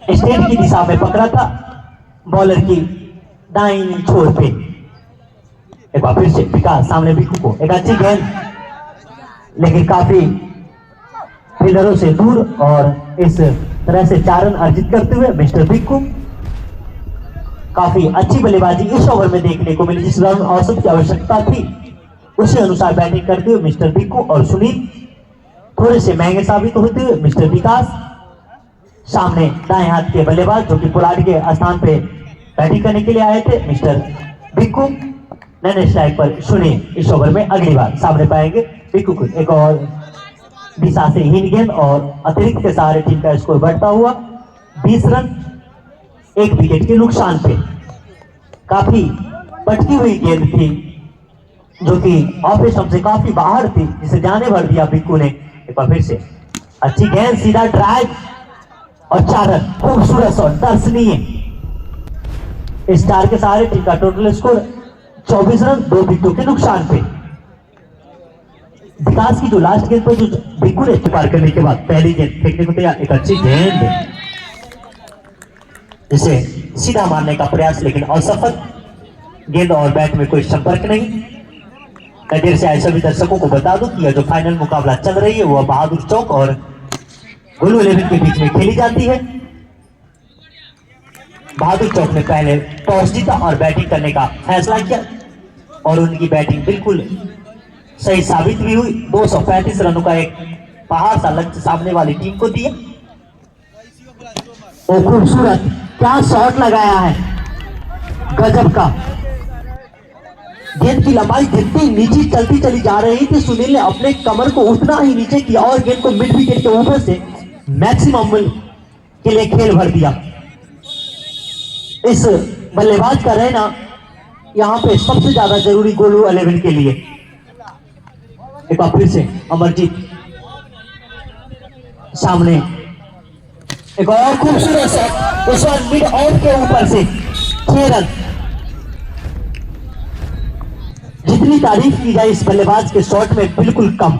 स्टेट की दिशा में पकड़ा था बॉलर की दाईं छोर पे। एक बार फिर से विकास सामने बिक्कू को, एक अच्छी गेंद लेकिन काफी फील्डरों से दूर, और इस तरह से 4 रन अर्जित करते हुए मिस्टर बिक्कू। काफी अच्छी बल्लेबाजी इस ओवर में देखने को मिली। जिस रन औसत की आवश्यकता थी उसी अनुसार बैटिंग करते हुए मिस्टर बिक्कू और सुनील। थोड़े से महंगे साबित होते हुए मिस्टर विकास। सामने दाएं हाथ के बल्लेबाज जो कि पुलाड़ के स्थान पे बैटिंग करने के लिए आए थे मिस्टर बिक्कू। नए स्ट्राइक पर सुनील इस ओवर में अगली बार सामने पाएंगे बिक्कू को। एक और दिशा से हीन गेंद और अतिरिक्त के सहारे टीम का स्कोर बढ़ता हुआ 20 रन 1 विकेट के नुकसान पे। काफी पटकी हुई गेंद थी जो कि ऑफ स्टंप से काफी बाहर थी, जिसे जाने भर दिया बिक्कू ने। एक बार फिर से अच्छी गेंद, सीधा ड्राइव और 4 रन। खूबसूरत शॉट, दर्शनीय। स्टार के सहारे टीम का टोटल स्कोर 24 रन 2 विकेटों के नुकसान पे। विकास की जो लास्ट गेंद पर जो बिक्कू ने पार करने के बाद पहली गेंद फेंकने को तैयार, एक अच्छी गेंद जिसे सीधा मारने का प्रयास लेकिन असफल। गेंद और बैट में कोई संपर्क नहीं। मैं देर से आए सभी दर्शकों को बता दूं कि यह जो फाइनल मुकाबला चल रही है वह बहादुर चौक और गोलू 11 के बीच में खेली जाती है। बहादुर चौक ने पहले टॉस जीता और बैटिंग करने का फैसला किया, और उनकी बैटिंग बिल्कुल सही साबित भी हुई। 235 रनों का एक पहाड़ सा लक्ष्य सामने वाली टीम को दिया। वो खूबसूरत क्या शॉट लगाया है, गजब का। गेंद की लंबाई जितनी नीचे चलती चली जा रही थी, सुनील ने अपने कमर को उतना ही नीचे किया और गेंद को मिड विकेट के ऊपर से मैक्सिमम के लिए खेल भर दिया। इस बल्लेबाज का रहना यहाँ पे सबसे ज्यादा जरूरी गोलू 11 के लिए। एक बार फिर से अमरजीत सामने, एक और खूबसूरत शॉट, उस बार मिड ऑफ के ऊपर से 6 रन। जितनी तारीफ की जाए इस बल्लेबाज के शॉट में बिल्कुल कम।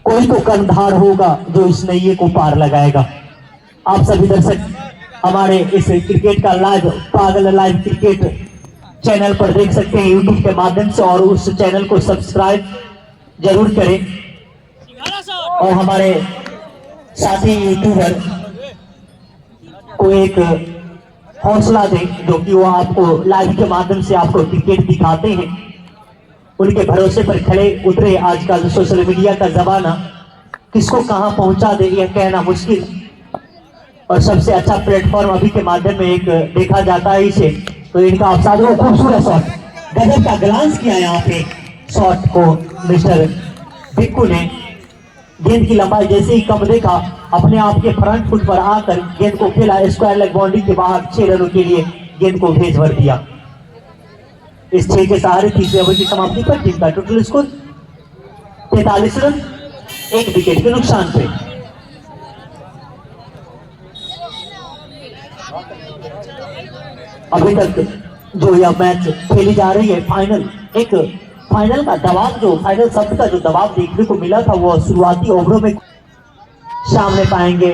कोई तो कर्णधार होगा जो इस नैये को पार लगाएगा। आप सभी दर्शक हमारे इस क्रिकेट का लाइव पागल लाइव क्रिकेट चैनल पर देख सकते हैं यूट्यूब के माध्यम से, और उस चैनल को सब्सक्राइब जरूर करें और हमारे साथी यूट्यूबर को एक हौसला दें जो कि वो आपको लाइव के माध्यम से आपको क्रिकेट दिखाते हैं। उनके भरोसे पर खड़े उतरे। आज का जो सोशल मीडिया का जमाना किसको कहां पहुंचा दे यह कहना मुश्किल। और सबसे अच्छा प्लेटफॉर्म अभी के माध्यम में एक देखा जाता है इसे, तो इनका अवसाद वो खूबसूरत शॉट, गजब का ग्लांस किया यहाँ पे शॉट को मिस्टर बिक्कू ने। गेंद की लंबाई जैसे ही कम देखा, अपने आप के फ्रंट फुट पर आकर गेंद को खेला, स्क्वायर लेग बाउंड्री के बाहर 6 रनों के लिए गेंद को भेज भर दिया। इस 6 के सहारे तीसरे ओवर की समाप्ति पर टीम का टोटल स्कोर 43 रन, 1 विकेट के नुकसान पे। अभी तक जो यह मैच खेली जा रही है, फाइनल का दबाव, जो फाइनल शब्द का जो दबाव देखने को मिला था, वो शुरुआती ओवरों में सामने पाएंगे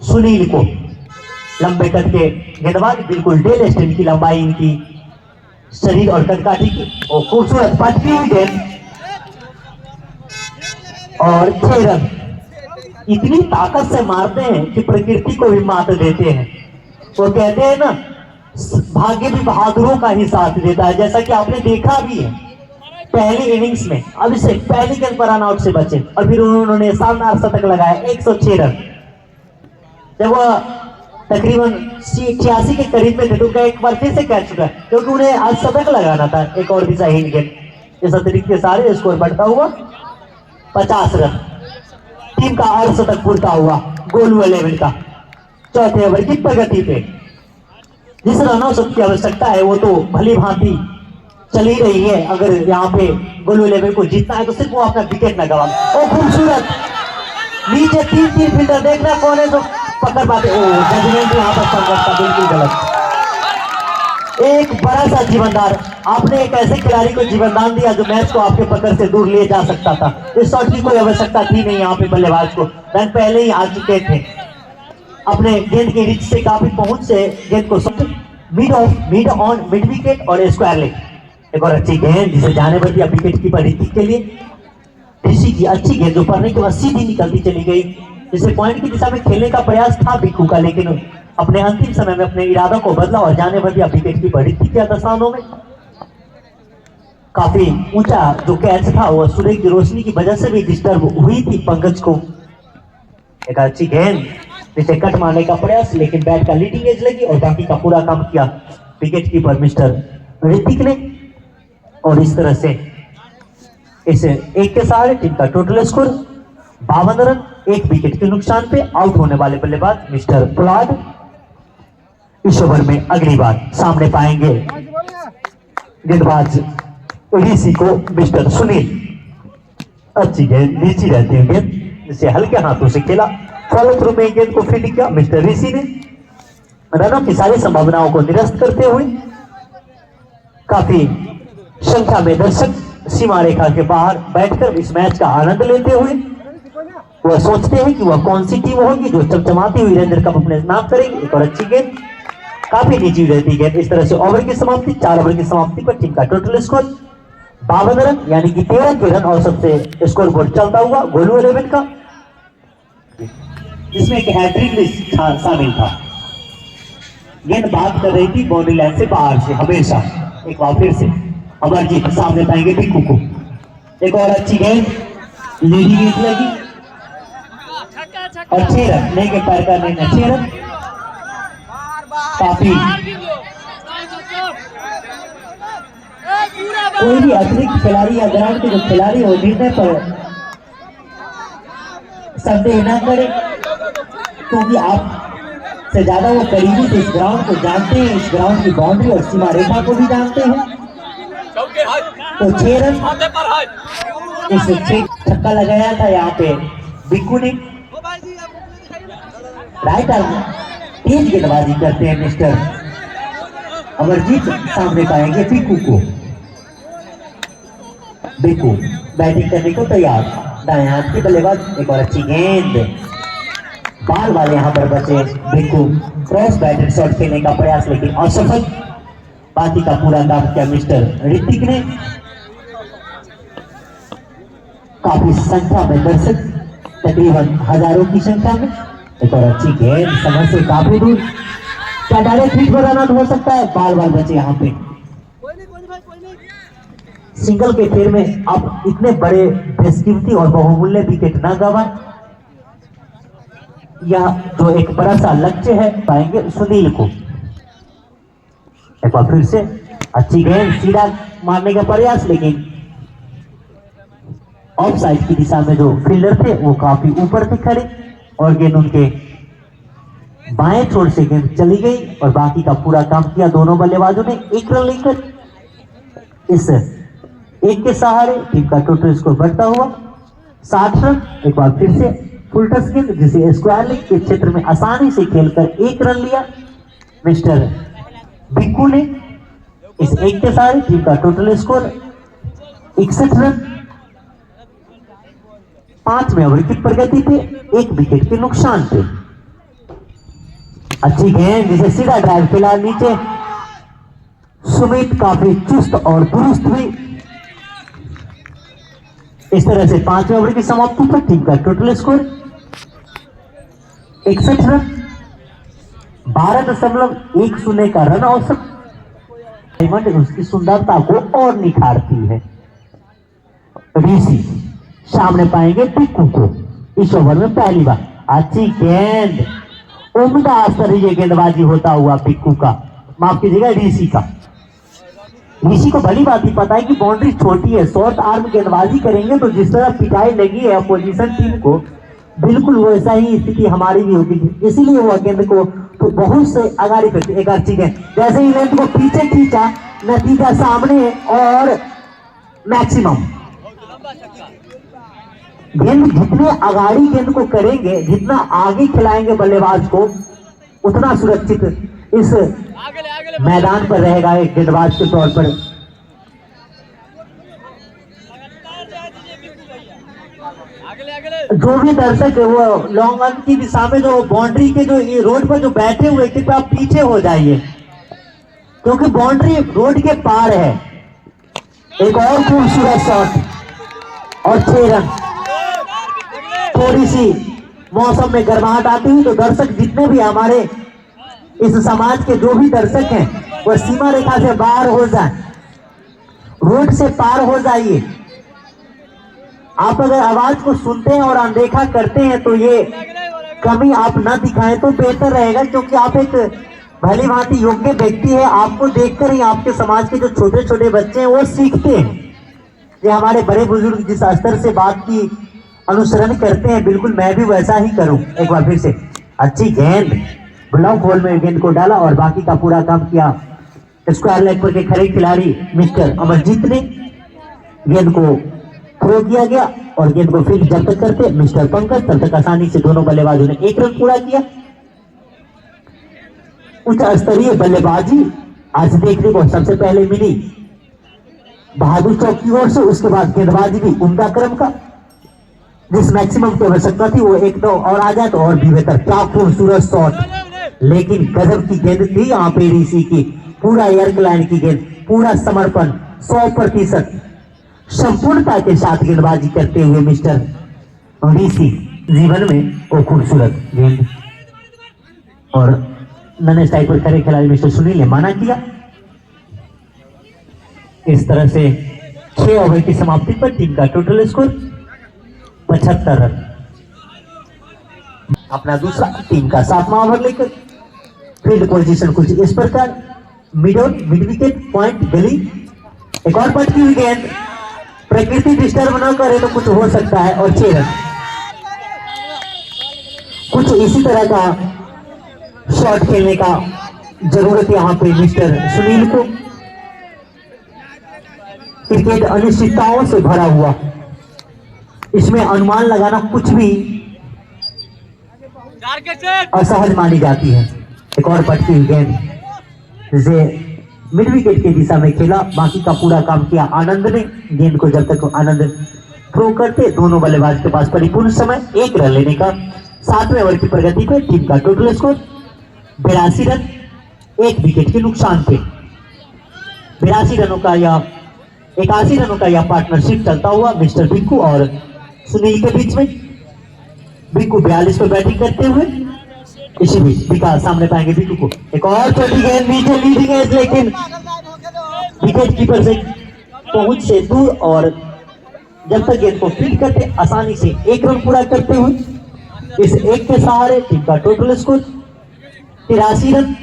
सुनील को। लंबे कद के गेंदबाज, बिल्कुल डेल स्टेन की लंबाई इनकी शरीर और कदकाठी की, और खूबसूरत पटकी हुई गेंद और 6 रन। इतनी ताकत से मारते हैं कि प्रकृति को भी मात देते हैं। वो कहते हैं ना, भाग्य भी बहादुरों का ही साथ देता है, जैसा कि आपने देखा भी है पहली इनिंग्स में। अब इसे पहली गेंद पर रन आउट से बचे और फिर उन्होंने शानदार शतक लगाया, 106 रन। जब वह तकरीबन 86 के करीब में थे तो क्या एक बार फिर से कैच चुका, क्योंकि उन्हें आज शतक लगाना था, एक और दिशाहीन गेंद। इस अतिरिक्त के सारे स्कोर बढ़ता हुआ 50 रन। टीम का अर्धशतक पूरा हुआ गोलू 11 का चौथे ओवर की प्रगति पे। जिस रनों की आवश्यकता है वो तो भली भांति चली रही है। अगर यहाँ पे गोलू 11 को जीतना है तो सिर्फ वो अपना विकेट न गवा। ओ खूबसूरत, नीचे 3 फील्डर, देखना कौन है तो पकड़ पाते। ओ जजमेंट यहाँ पर संघर्ष का बिल्कुल गलत। एक बड़ा सा जीवनदान, आपने एक ऐसे खिलाड़ी को जीवनदान दिया जो मैच को आपके पकड़ से दूर ले जा सकता था। इस शॉट की कोई आवश्यकता थी नहीं, यहाँ पे बल्लेबाज को रन पहले ही आ चुके थे। अपने गेंद के रिच से काफी पहुंच से गेंद को मिड विकेट और स्क्वायर लेग। एक और अच्छी गेंद जिसे जाने पर दिया विकेट कीपर ऋतिक के लिए। ऋषि की अच्छी गेंद जो पड़ने के बाद सीधी निकलती चली गई, जिसे पॉइंट की दिशा में खेलने का प्रयास था बिक्कू का, लेकिन अपने अंतिम समय में अपने इरादों को बदला और जाने पर दिया विकेट कीपर ऋतिक के दस्तानों में। काफी ऊंचा जो कैच था वो सूर्य की रोशनी की वजह से भी डिस्टर्ब हुई थी पंकज को। एक अच्छी गेंद जिसे कट मारने का प्रयास, लेकिन बैट का लीडिंग एज लगी और बाकी का पूरा काम किया विकेट कीपर मिस्टर ऋतिक ने। और इस तरह से इस 1 के सहारे टीम का टोटल स्कोर 52 रन, 1 विकेट के नुकसान पे। आउट होने वाले बल्लेबाज मिस्टर पुलाड। इस ओवर में अगली बार सामने पाएंगे गेंदबाज ऋषि को मिस्टर सुनील। अच्छी गेंद नीची रहती है गेंद, जिसे हल्के हाथों से खेला, फॉलो थ्रू में गेंद को फील्ड किया मिस्टर ऋषि ने। रनों की सारी संभावनाओं को निरस्त करते हुए काफी संख्या में दर्शक सीमा रेखा के बाहर बैठकर इस मैच का आनंद लेते हुए वह सोचते हैं कि वह कौन सी टीम होगी जो चमचमाती हुई रेंजर कप अपने नाम करेगी। एक और अच्छी गेंद, काफी नीची रहती गेंद। इस तरह से ओवर की समाप्ति, 4 ओवर की समाप्ति पर टीम का टोटल स्कोर 52 रन, यानी कि 13 के रन और सबसे स्कोर बोर्ड चलता हुआ गोलू 11 का, जिसमें एक हैट्रिक भी शामिल था। गेंद बात कर रही थी बाउंड्री लाइन से बाहर से हमेशा। एक बार फिर से अमरजीत सामने पाएंगे बिक्कू को। एक और अच्छी गेंद, लेडी गेंद लगी और 6 रन, नहीं के पैर का नहीं, 6 रन। काफी कोई भी अतिरिक्त खिलाड़ी या ग्राउंड के जो खिलाड़ी हो निर्णय पर संदेह न करे, क्योंकि आप से ज्यादा वो करीबी से इस ग्राउंड को जानते हैं, इस ग्राउंड की बाउंड्री और सीमा रेखा को भी जानते हैं। तो 6 रन, इस 6 छक्का लगाया था यहाँ पे बिक्कू ने। राइट आर्म तेज गेंदबाजी करते हैं मिस्टर अमरजीत, सामने पाएंगे बिक्कू को। बिक्कू बैटिंग करने को तैयार, दाएं हाथ की बल्लेबाज। एक और अच्छी गेंद, बाल वाले यहाँ पर बचे बिक्कू, क्रॉस बैटेड शॉट खेलने का प्रयास लेकिन असफल। बाकी का पूरा काम किया मिस्टर ऋतिक ने। काफी संख्या में दर्शक, तकरीबन हजारों की संख्या में। एक और अच्छी गेंद, समय से काफी दूर, क्या डायरेक्ट हिट पर रन आउट हो सकता है? बाल बाल बचे यहाँ पे। सिंगल के फेर में आप इतने बड़े बेशकीमती और बहुमूल्य विकेट न गवाएं। यह जो एक बड़ा सा लक्ष्य है पाएंगे सुनील को। एक बार फिर से अच्छी गेंद, सीधा मारने का प्रयास, लेकिन ऑफ साइड की दिशा में जो फील्डर थे वो काफी ऊपर थे खड़े और गेंद उनके बाएं छोर से गेंद चली गई और बाकी का पूरा काम किया दोनों बल्लेबाजों ने। 1 रन लेकर इस एक के सहारे टीम का टोटल स्कोर बढ़ता हुआ 60 रन। एक बार फिर से फुल टच गेंद जिसे स्क्वायर लेग के क्षेत्र में आसानी से खेलकर 1 रन लिया मिस्टर बिक्कू ने। इस एक के सहारे टीम का टोटल स्कोर 61 रन। 5वें ओवर की प्रगति पे 1 विकेट के नुकसान पे। अच्छी गेंद जिसे सीधा ड्राइव खेला नीचे, सुमित काफी चुस्त और दुरुस्त हुई। इस तरह से 5वें ओवर की समाप्ति पर टीम का टोटल स्कोर 61 रन। 12.10 का रन औसत उसकी सुंदरता को और निखारती है। ऋषि सामने पाएंगे पिक्कू को इस ओवर में पहली बार। अच्छी गेंद, उम्दा स्तरीय गेंदबाजी होता हुआ पिक्कू का, माफ कीजिएगा ऋषि का। ऋषि को भली बात ही पता है कि बाउंड्री छोटी है, शॉर्ट आर्म गेंदबाजी करेंगे तो जिस तरह पिटाई लगी है अपोजिशन टीम को, बिल्कुल वैसा ही स्थिति हमारी भी होगी। इसीलिए वो गेंद को तो बहुत से आगाड़ी करती। एक अच्छी गेंद, जैसे ही गेंद को पीछे खींचा, नतीजा सामने और मैक्सिमम। गेंद जितने आगाड़ी गेंद को करेंगे, जितना आगे खिलाएंगे बल्लेबाज को, उतना सुरक्षित इस मैदान पर रहेगा एक गेंदबाज के तौर पर। जो भी दर्शक है वो लॉन्ग रन की दिशा में जो बाउंड्री के जो ये रोड पर जो बैठे हुए, कृपया आप पीछे हो जाइए क्योंकि बाउंड्री रोड के पार है। एक और खूबसूरत शॉट और 6 रन। थोड़ी सी मौसम में गर्माहट आती हुई तो दर्शक जितने भी हमारे इस समाज के जो भी दर्शक हैं वह सीमा रेखा से बाहर हो जाए, रोड से पार हो जाइए। आप अगर आवाज को सुनते हैं और अनदेखा करते हैं तो ये कमी आप न दिखाएं तो बेहतर रहेगा, क्योंकि आप एक भली भांति योग्य व्यक्ति है। आपको देखकर ही आपके समाज के जो छोटे छोटे बच्चे हैं वो सीखते हैं। ये हमारे बड़े बुजुर्ग जिस स्तर से बात की अनुसरण करते हैं, बिल्कुल मैं भी वैसा ही करूं। एक बार फिर से अच्छी गेंद, ब्लॉक होल में गेंद को डाला और बाकी का पूरा काम किया स्क्वायर लेग पर के खड़े खिलाड़ी मिस्टर अमरजीत ने। गेंद को थ्रो किया गया और गेंद को फील्ड जब्त करते मिस्टर पंकज, तब तक आसानी से दोनों बल्लेबाजों ने 1 रन पूरा किया। उच्च स्तरीय बल्लेबाजी आज देखने को सबसे पहले मिली बहादुर चौक की ओर से, उसके बाद गेंदबाजी भी उम्दा क्रम का। जिस मैक्सिमम की आवश्यकता थी वो 1-2 और आ जाए तो और भी बेहतर। क्या खूबसूरत शॉट, लेकिन गजब की गेंद थी यहाँ पे ऋषि की। पूरा एयर लाइन की गेंद, पूरा समर्पण, 100% संपूर्णता के साथ गेंदबाजी करते हुए मिस्टर ऋषि जीवन में वो खूबसूरत गेंद और नन्हे साइड पर खड़े खिलाड़ी मिस्टर सुनील ने माना किया। इस तरह से 6 ओवर की समाप्ति पर टीम का टोटल स्कोर 75 रन। अपना दूसरा टीम का 7वां ओवर लेकर फील्ड पोजीशन कुछ इस प्रकार, मिड विकेट पॉइंट गली। एक और पटकी हुई गेंद, प्रकृति डिस्टर्ब न करे तो कुछ हो सकता है और 6 रन। कुछ इसी तरह का शॉट खेलने का जरूरत यहाँ पे मिस्टर सुनील को। क्रिकेट अनिश्चितताओं से भरा हुआ, इसमें अनुमान लगाना कुछ भी असहज मानी जाती है। एक और पटकी हुई गेंद जिसे मिड विकेट की दिशा में खेला, बाकी का पूरा काम किया आनंद ने। गेंद को जब तक आनंद थ्रो करते, दोनों बल्लेबाज के पास परिपूर्ण समय 1 रन लेने का। 7वें ओवर की प्रगति पे टीम का टोटल स्कोर 82 रन, 1 विकेट के नुकसान पे। 82 रनों का या 81 रनों का यह पार्टनरशिप चलता हुआ मिस्टर बिक्कू और सुनील के बीच में। बिक्कू 42 पर बैटिंग करते हुए, इसी बीच विकास सामने पाएंगे बिक्कू को। एक और छोटी गेंद नीचे लीडिंग है, लेकिन विकेट कीपर से पहुंच से दूर और जब तक गेंद को फील्ड करते आसानी से 1 रन पूरा करते हुए इस एक के सहारे टीम का टोटल स्कोर 83 रन,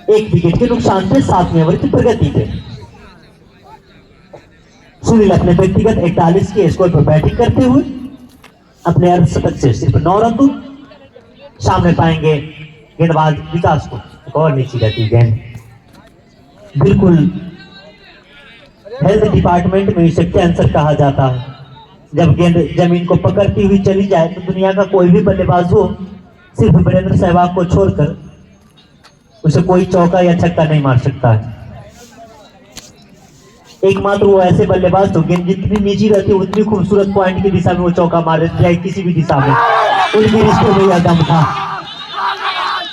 1 विकेट के नुकसान पे 7वें ओवर की प्रगति पे। सुनील अपने व्यक्तिगत 41 के स्कोर पर बैटिंग करते हुए अपने अर्धशतक से सिर्फ 9 रन दूर। सामने पाएंगे गेंदबाज विकास को, एक और नीची रहती गेंद, बिल्कुल हेल्थ डिपार्टमेंट में इसे कैंसर कहा जाता है। जब गेंद जमीन को पकड़ती हुई चली जाए तो दुनिया का कोई भी बल्लेबाज हो, सिर्फ वीरेंद्र सहवाग को छोड़कर उसे कोई चौका या छक्का नहीं मार सकता है। एकमात्र वो ऐसे बल्लेबाज तो गेंद जितनी नीची रहती है उतनी खूबसूरत पॉइंट की दिशा में वो चौका मार देते हैं, किसी भी दिशा में। उनकी रिश्ते में यह दम था।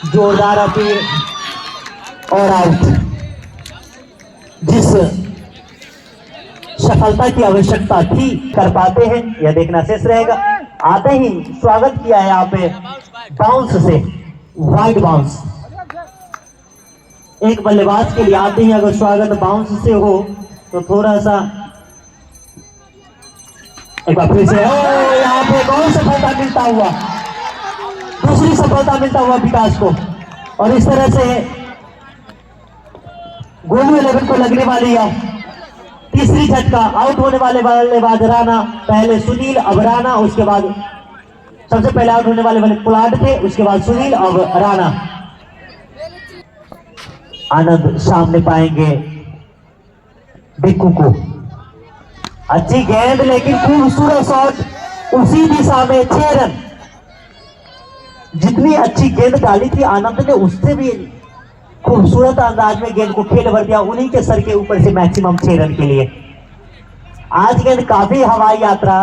जोरदार अपील और आउट। जिस सफलता की आवश्यकता थी कर पाते हैं, यह देखना शेष रहेगा। आते ही स्वागत किया है यहाँ पे बाउंस से, वाइड बाउंस। एक बल्लेबाज के लिए आते ही अगर स्वागत बाउंस से हो तो थोड़ा सा एक बार फिर से यहाँ पे बहुत सफलता मिलता हुआ, दूसरी सफलता मिलता हुआ विकास को। और इस तरह से गोलू 11 को लगने वाली है तीसरी झटका। आउट होने वाले बल्लेबाज राणा, पहले सुनील अब राणा, उसके बाद सबसे पहले आउट होने वाले पुलाड थे, उसके बाद सुनील अब राणा। आनंद सामने पाएंगे बिक्कू को, अच्छी गेंद लेकिन खूबसूरत शॉट उसी दिशा में 6 रन। जितनी अच्छी गेंद डाली थी आनंद ने, उससे भी खूबसूरत अंदाज में गेंद को खेल भर दिया, उन्हीं के सर के ऊपर से मैक्सिमम 6 रन के लिए। आज गेंद काफी हवाई यात्रा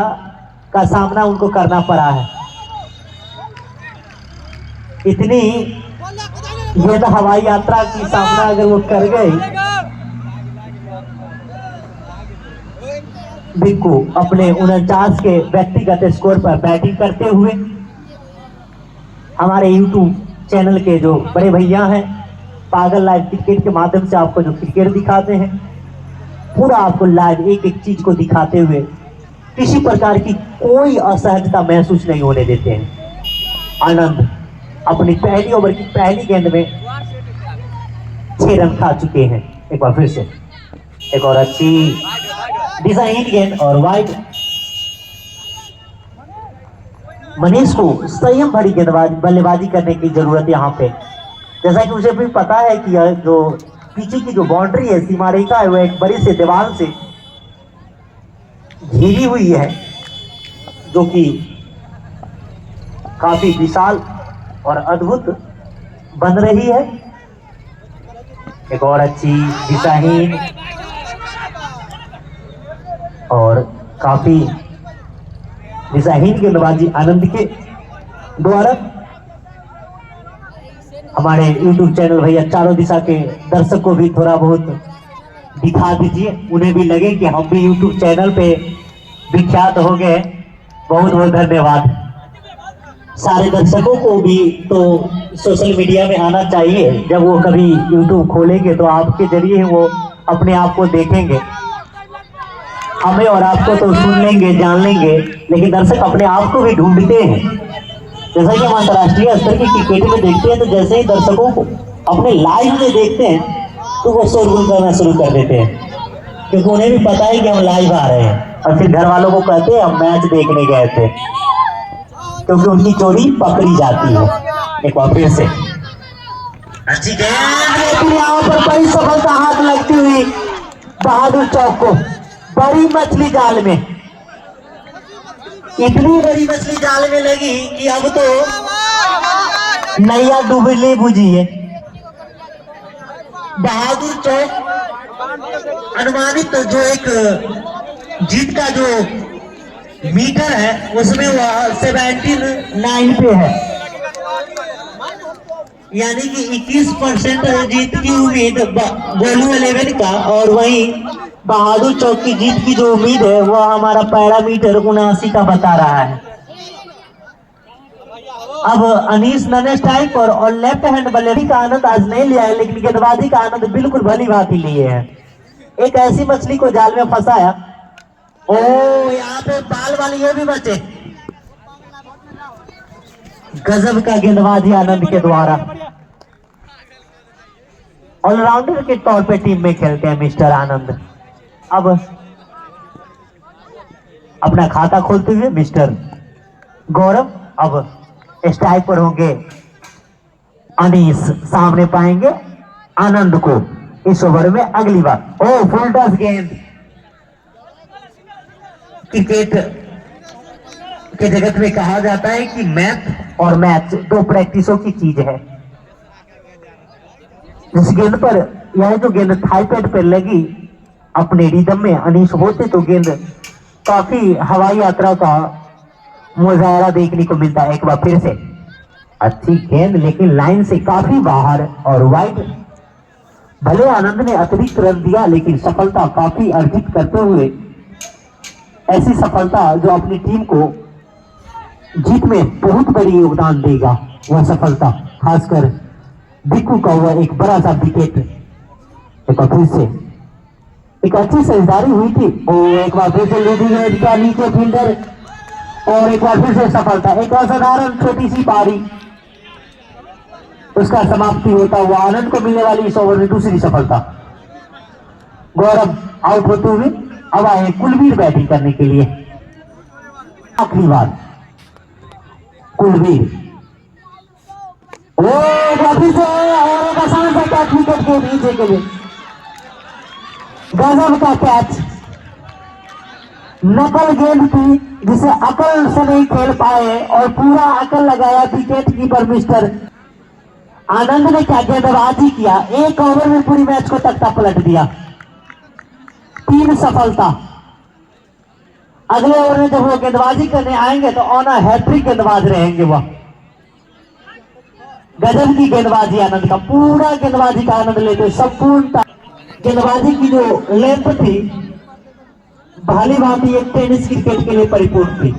का सामना उनको करना पड़ा है। इतनी गेंद हवाई यात्रा की सामना अगर वो कर गए, बिक्कू अपने 49 के व्यक्तिगत स्कोर पर बैटिंग करते हुए हमारे YouTube चैनल के जो बड़े भैया हैं, पागल लाइव क्रिकेट के माध्यम से आपको जो क्रिकेट दिखाते हैं, पूरा आपको लाइव एक एक चीज को दिखाते हुए किसी प्रकार की कोई असहजता महसूस नहीं होने देते हैं। आनंद अपनी पहली ओवर की पहली गेंद में 6 रन खा चुके हैं। एक बार फिर से एक और अच्छी डिजाइन गेंद और वाइड। मनीष को संयम भरी बल्लेबाजी करने की जरूरत है यहाँ पे। जैसा कि मुझे भी पता है कि यह जो पीछे की जो बाउंड्री है, सीमा रेखा है, वो एक बड़ी से दीवार से घिरी हुई है, जो कि काफी विशाल और अद्भुत बन रही है। एक और अच्छी दिशाहीन और काफी दिशाहीन गेंदबाजी आनंद के द्वारा। हमारे YouTube चैनल भैया चारों दिशा के दर्शक को भी थोड़ा बहुत दिखा दीजिए, उन्हें भी लगे कि हम भी YouTube चैनल पे विख्यात हो गए। बहुत बहुत धन्यवाद। सारे दर्शकों को भी तो सोशल मीडिया में आना चाहिए। जब वो कभी YouTube खोलेंगे तो आपके जरिए वो अपने आप को देखेंगे। हमें और आपको तो सुन लेंगे, जान लेंगे, लेकिन दर्शक अपने आप को भी ढूंढते हैं। जैसा कि हम अंतर्राष्ट्रीय स्तर की क्रिकेट में देखते हैं, तो जैसे ही दर्शकों को अपने लाइव में देखते हैं तो वो शोरगुल करना शुरू कर देते हैं, क्योंकि उन्हें भी पता है कि हम लाइव आ रहे हैं। और फिर घर वालों को कहते हैं हम मैच देखने गए थे, क्योंकि उनकी चोरी पकड़ी जाती है। एक बार फिर से अच्छी गेंद, लेकिन यहाँ पर बड़ी सफलता हाथ लगती हुई बहादुर चौक को। बड़ी मछली जाल में, इतनी बड़ी मछली जाल में लगी कि अब तो नैया डूबने बुझी है। बहादुर चौक अनुमानित जो एक जीत का जो मीटर है उसमें वह 79 पे है, यानी कि 21% जीत की उम्मीद गोलू 11 का, और वहीं बहादुर चौक की जीत की जो उम्मीद है वह हमारा पैरामीटर 79 का बता रहा है। अब अनीस ननेश टाइप और लेफ्ट हैंड बल्लेबाजी का आनंद आज नहीं लिया है, लेकिन गेंदबाजी का आनंद बिल्कुल भली भांति लिए है। एक ऐसी मछली को जाल में फंसाया। ओ यहाँ पे बाल वाली ये भी बचे, गजब का गेंदबाजी आनंद के द्वारा। ऑलराउंडर के तौर पे टीम में खेलते हैं मिस्टर आनंद। अब अपना खाता खोलते हुए मिस्टर गौरव। अब स्ट्राइक पर होंगे अनीस, सामने पाएंगे आनंद को इस ओवर में अगली बार। ओ फुल टॉस गेंद। क्रिकेट के जगत में कहा जाता है कि मैथ और मैच दो प्रैक्टिसों की चीज है। जिस गेंद पर यह जो गेंद थाई पैड पर लगी अपने रिदम में अनीश होते तो गेंद काफी हवाई यात्रा का मुजाहरा देखने को मिलता है। एक बार फिर से अच्छी गेंद लेकिन लाइन से काफी बाहर और वाइड। भले आनंद ने अतिरिक्त रन दिया लेकिन सफलता काफी अर्जित करते हुए, ऐसी सफलता जो अपनी टीम को जीत में बहुत बड़ी योगदान देगा। वह सफलता खासकर बिक्कू का हुआ एक बड़ा सा विकेट। एक बार फिर से एक अच्छी साझेदारी हुई थी और एक बार फिर से लीडिंग एज का नीचे फील्डर और एक बार फिर से सफलता। एक असाधारण छोटी सी पारी, उसका समाप्ति होता हुआ आनंद को मिलने वाली इस ओवर में दूसरी सफलता। गौरव आउट होते हुए अब आए कुलवीर बैटिंग करने के लिए। आखिरी बार कुलवीर विकेट के नीचे के लिए गजब का कैच। नकल गेंद थी जिसे अकल से नहीं खेल पाए और पूरा अकल लगाया विकेट कीपर मिस्टर आनंद ने। क्या गेंदबाजी किया, एक ओवर में पूरी मैच को तख्ता पलट दिया। 3 सफलता। अगले ओवर में जब वो गेंदबाजी करने आएंगे तो ऑन हैट्रिक गेंदबाज रहेंगे। वह गजब की गेंदबाजी आनंद का, पूरा गेंदबाजी का आनंद लेते संपूर्ण गेंदबाजी की जो लेंथ थी भाली भांति एक टेनिस क्रिकेट के लिए परिपूर्ण थी।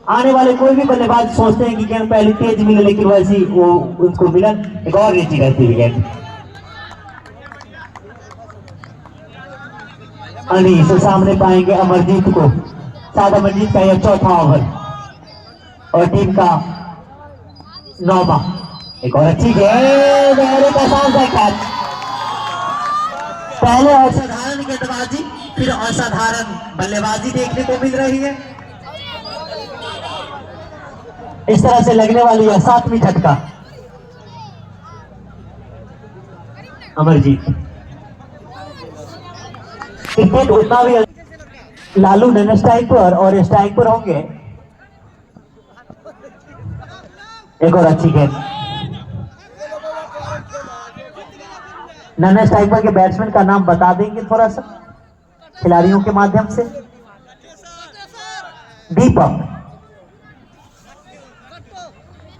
आने वाले कोई भी बल्लेबाज सोचते हैं कि गेंद पहले तेज मिले लेकिन वैसी वो उनको मिला एक और नीची रहती विकेट। अनीस सामने पाएंगे अमरजीत को। शायद अमरजीत का यह चौथा ओवर और टीम का 9वां। एक और अच्छी गेंद, कैच। पहले असाधारण गेंदबाजी फिर असाधारण बल्लेबाजी देखने को मिल रही है। इस तरह से लगने वाली है 7वीं झटका। अमरजीत क्रिकेट उतना भी लालू नन स्ट्राइक पर और स्ट्राइक पर होंगे। एक और अच्छी गेंद। नन स्ट्राइक पर के बैट्समैन का नाम बता देंगे थोड़ा सा खिलाड़ियों के माध्यम से। दीपक।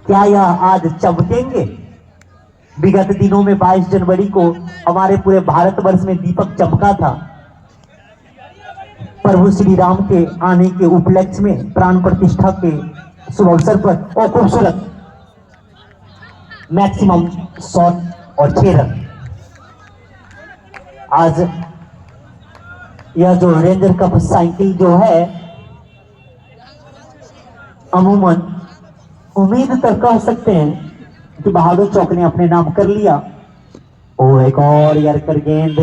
क्या यह आज चमकेंगे? विगत दिनों में 22 जनवरी को हमारे पूरे भारतवर्ष में दीपक चमका था। प्रभु श्री राम के आने के उपलक्ष्य में प्राण प्रतिष्ठा के शुभ अवसर पर और खूबसूरत मैक्सिमम शॉट और 6 रन। आज यह जो रेंजर कप साइकिल जो है अमूमन उम्मीद तक कह सकते हैं कि बहादुर चौक ने अपने नाम कर लिया। और एक और यर्कर गेंद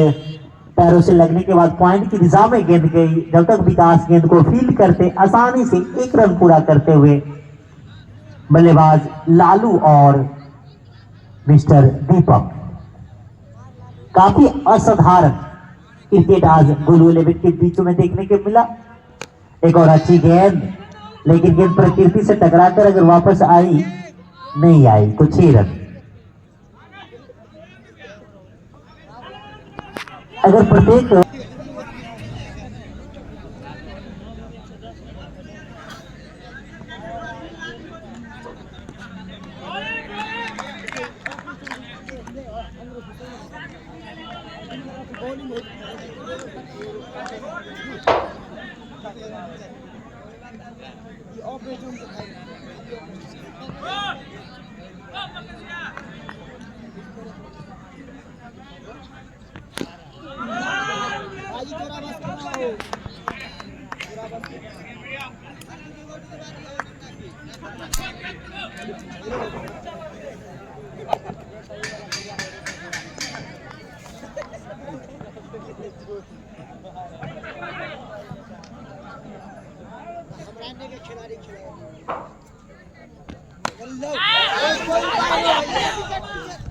पैरों से लगने के बाद पॉइंट की दिशा में गेंद गई। जब तक विकास गेंद को फील्ड करते आसानी से 1 रन पूरा करते हुए बल्लेबाज लालू और मिस्टर दीपक। काफी असाधारण क्रिकेट आज गोलू लेविट के बीच में देखने को मिला। एक और अच्छी गेंद लेकिन गेंद प्रकृति से टकराकर अगर वापस आई नहीं आई तो 6 रन। अगर प्रत्येक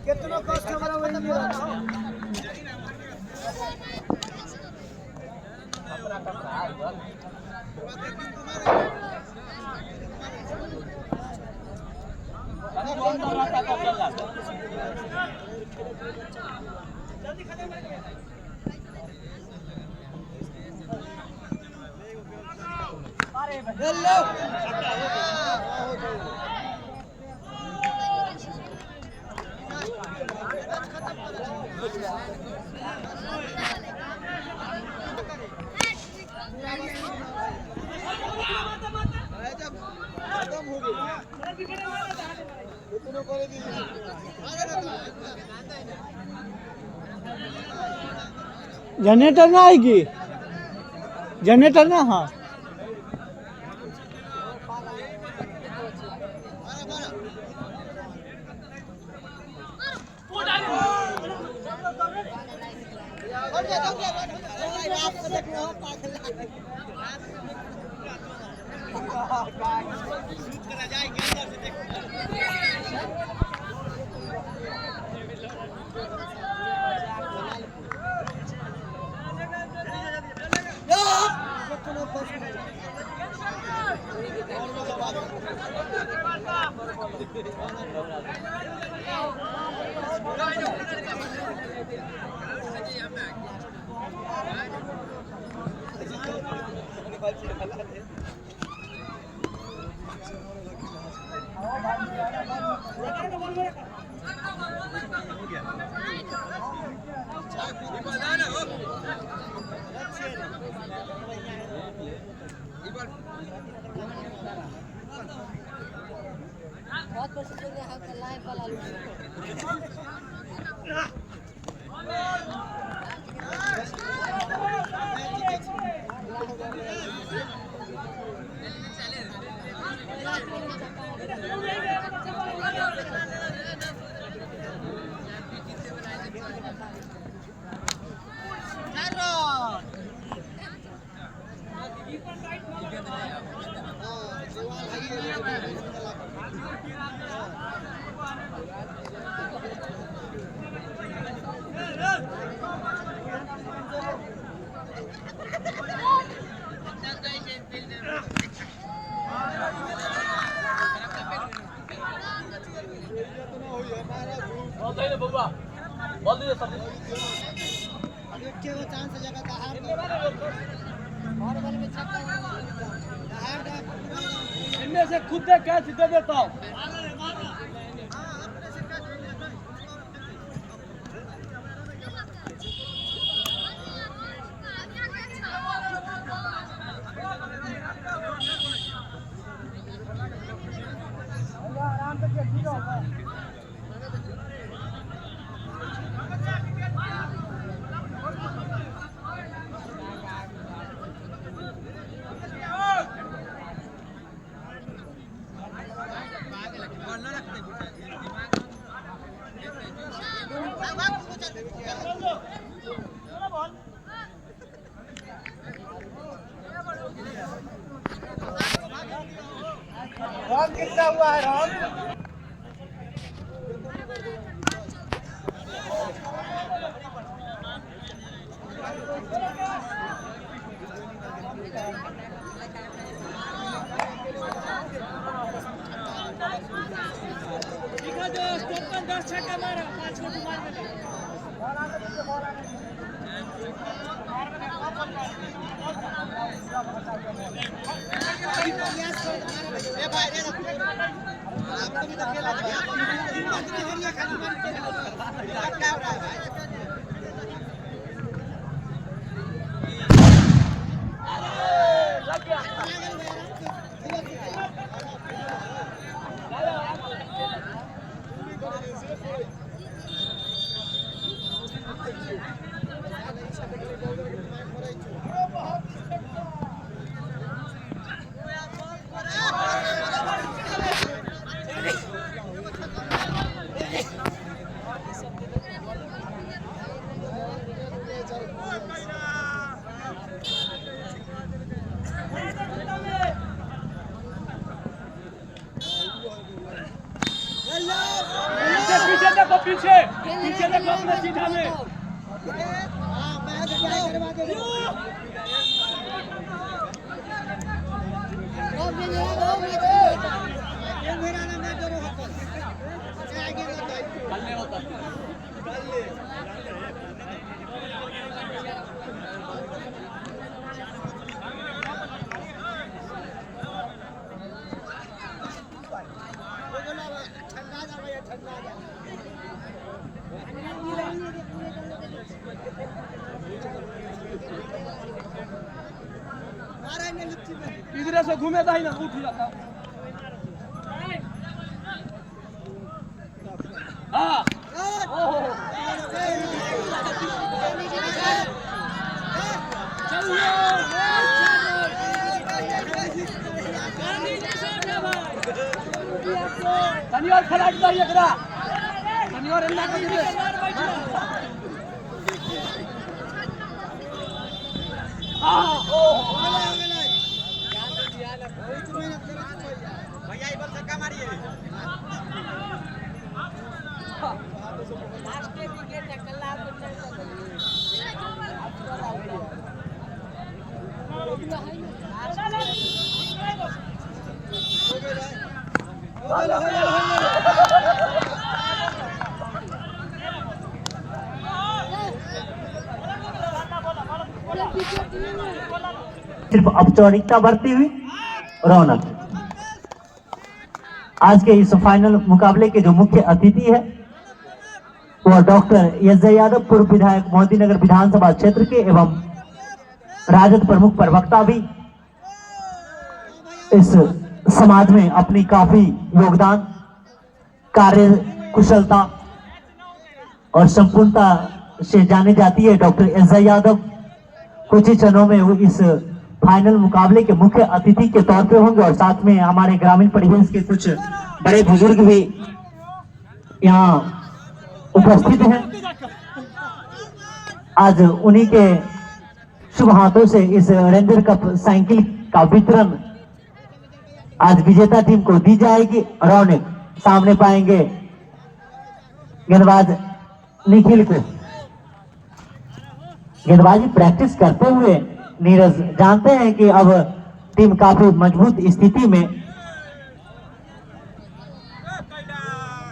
कितना कष्ट हमारा वही जनरेटर ना आएगी जनरेटर ना हाँ बहुत प्रसिद्ध है यहाँ का लाइव वाला इनमें से खुद दे कैच दे देता हूँ रन कितना हुआ है रन देखो अपने सीधा में इधर से घूमे था ही ना उठ जाता हाँ तनी और खिलाड़ी चाहिए करा तनी और अंदर कर दे हां ओ भैया ये बॉल छक्का मारिए लास्ट विकेट है कल्ला सिर्फ औपचारिकता बरती हुई रौनक। आज के इस फाइनल मुकाबले के जो मुख्य अतिथि है वो डॉक्टर एस.जे. यादव, पूर्व विधायक मोहद्दीनगर विधानसभा क्षेत्र के एवं राजद प्रमुख प्रवक्ता भी इस समाज में अपनी काफी योगदान, कार्य कुशलता और संपूर्णता से जानी जाती है डॉक्टर एस.जे. यादव। कुछ ही क्षणों में वो इस फाइनल मुकाबले के मुख्य अतिथि के तौर पे होंगे और साथ में हमारे ग्रामीण परिवेश के कुछ बड़े बुजुर्ग भी यहाँ उपस्थित हैं। आज उन्हीं के शुभ हाथों से इस रेंजर कप साइकिल का वितरण आज विजेता टीम को दी जाएगी। रौनक सामने पाएंगे गेंदबाज निखिल को। गेंदबाजी प्रैक्टिस करते हुए नीरज जानते हैं कि अब टीम काफी मजबूत स्थिति में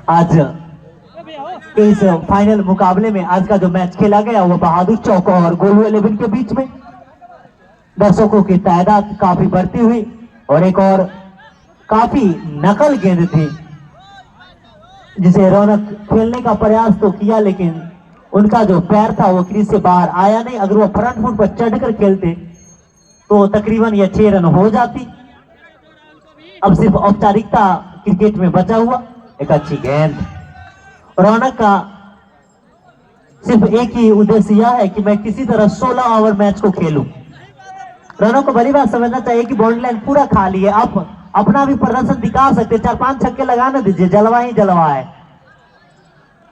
आज इस फाइनल मुकाबले में आज का जो मैच खेला गया वो बहादुर चौक और गोलू 11 के बीच में दर्शकों की तादाद काफी बढ़ती हुई और एक और काफी नकल गेंद थी जिसे रौनक खेलने का प्रयास तो किया लेकिन उनका जो पैर था वो क्रीज से बाहर आया नहीं। अगर वो फ्रंट फुट पर चढ़कर खेलते तो तकरीबन यह 6 रन हो जाती। अब सिर्फ औपचारिकता क्रिकेट में बचा हुआ एक अच्छी गेंद। रौनक का सिर्फ एक ही उद्देश्य यह है कि मैं किसी तरह 16 ओवर मैच को खेलूं। रौनक को बड़ी बात समझना चाहिए कि बाउंड्री लाइन पूरा खाली है, आप अपना भी प्रदर्शन दिखा सकते, 4-5 छक्के लगाने दीजिए, जलवा ही जलवा है।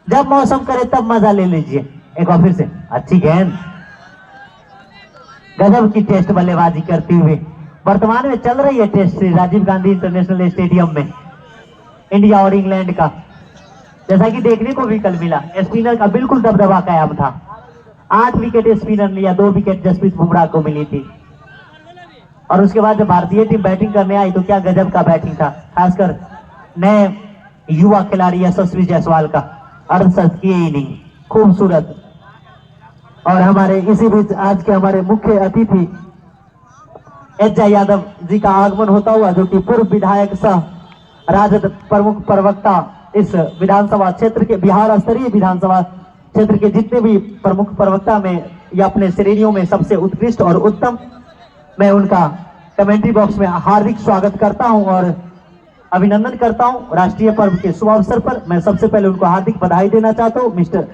जब मौसम करे तब मजा ले लीजिए। एक बार फिर से अच्छी गेंद, गजब की टेस्ट बल्लेबाजी करती हुई वर्तमान में चल रही है test series Rajiv Gandhi international stadium में इंडिया और इंग्लैंड का। जैसा कि देखने को भी कल मिला, स्पिनर का बिल्कुल दबदबा कायम था। 8 विकेट स्पिनर लिया, 2 विकेट जसप्रीत बुमराह को मिली थी। और उसके बाद जब भारतीय टीम बैटिंग करने आई तो क्या गजब का बैटिंग था, खासकर नए युवा खिलाड़ी यशस्वी जायसवाल का अर्धशतकीय इनिंग खूबसूरत। और हमारे इसी बीच आज के हमारे मुख्य अतिथि एस.जे. यादव जी का आगमन होता हुआ, जो कि पूर्व विधायक सह राजद प्रमुख प्रवक्ता इस विधानसभा क्षेत्र के, बिहार स्तरीय विधानसभा क्षेत्र के जितने भी प्रमुख प्रवक्ता में या अपने श्रेणियों में सबसे उत्कृष्ट और उत्तम, मैं उनका कमेंट्री बॉक्स में हार्दिक स्वागत करता हूं और अभिनंदन करता हूं। राष्ट्रीय पर्व के शुभ अवसर पर मैं सबसे पहले उनको हार्दिक बधाई देना चाहता हूं, मिस्टर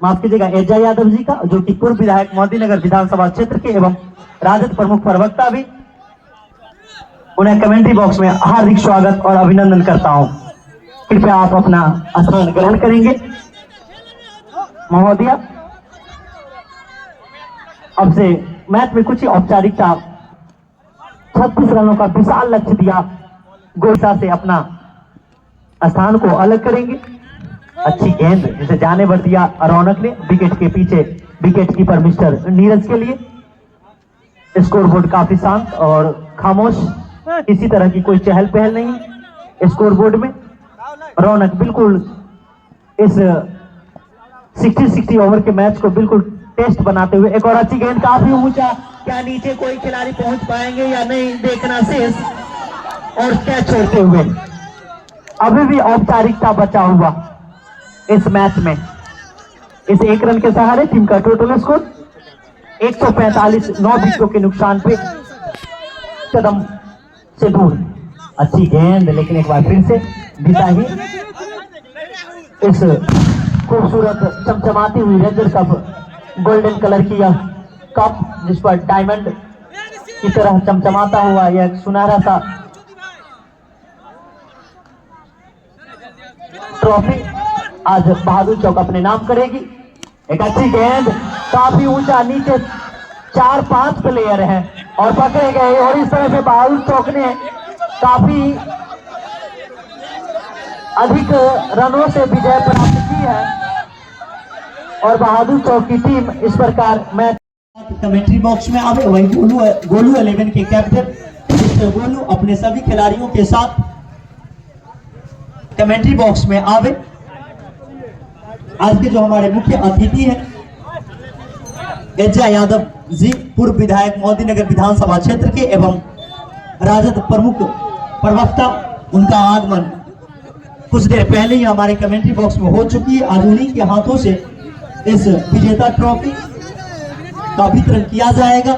माफ कीजिएगा एस.जे. यादव जी का, जो कि पूर्व विधायक मोहद्दीनगर विधानसभा क्षेत्र के एवं राजद प्रमुख प्रवक्ता भी। उन्हें कमेंट्री बॉक्स में हार्दिक स्वागत और अभिनंदन करता हूं। कृपया आप अपना स्थान ग्रहण करेंगे महोदया। अब से मैच में कुछ ही औपचारिकता, 36 रनों का विशाल लक्ष्य दिया, गोसा से अपना स्थान को अलग करेंगे। अच्छी गेंद जिसे जाने भर दिया रौनक ने विकेट के पीछे विकेट कीपर मिस्टर नीरज के लिए। स्कोरबोर्ड काफी शांत और खामोश, किसी तरह की कोई चहल पहल नहीं स्कोरबोर्ड में। रौनक बिल्कुल इस 60-60 ओवर के मैच को बिल्कुल टेस्ट बनाते हुए। एक और अच्छी गेंद काफी ऊंचा, क्या नीचे कोई खिलाड़ी पहुंच पाएंगे या नहीं देखना शेष। और कैच छोड़ते हुए अभी भी औपचारिकता बचा हुआ इस मैच में। इस एक रन के सहारे टीम का टोटल स्कोर 145, 9 विकेटों के नुकसान पे कदम से दूर। अच्छी गेंद लेकिन एक बार फिर से दिशा ही इस खूबसूरत चमचमाती हुई रेंजर कप, गोल्डन कलर की यह कप जिस पर डायमंड की तरह चमचमाता हुआ यह सुनहरा सा ट्रॉफी आज बहादुर चौक अपने नाम करेगी। एक अच्छी गेंद काफी ऊंचा, नीचे 4-5 प्लेयर हैं और पकड़े गए और इस तरह से बहादुर चौक ने काफी अधिक रनों से विजय प्राप्त की है और बहादुर चौक की टीम इस प्रकार मैच कमेंट्री बॉक्स में आवे। वही गोलू 11 के कैप्टन मिस्टर गोलू अपने सभी खिलाड़ियों के साथ कमेंट्री बॉक्स में आवे। आज के जो हमारे मुख्य अतिथि हैं एजा यादव जी, पूर्व विधायक मोदीनगर विधानसभा क्षेत्र के एवं राजद प्रमुख प्रवक्ता, उनका आगमन कुछ देर पहले ही हमारे कमेंट्री बॉक्स में हो चुकी है। आज उन्हीं के हाथों से इस विजेता ट्रॉफी का वितरण किया जाएगा।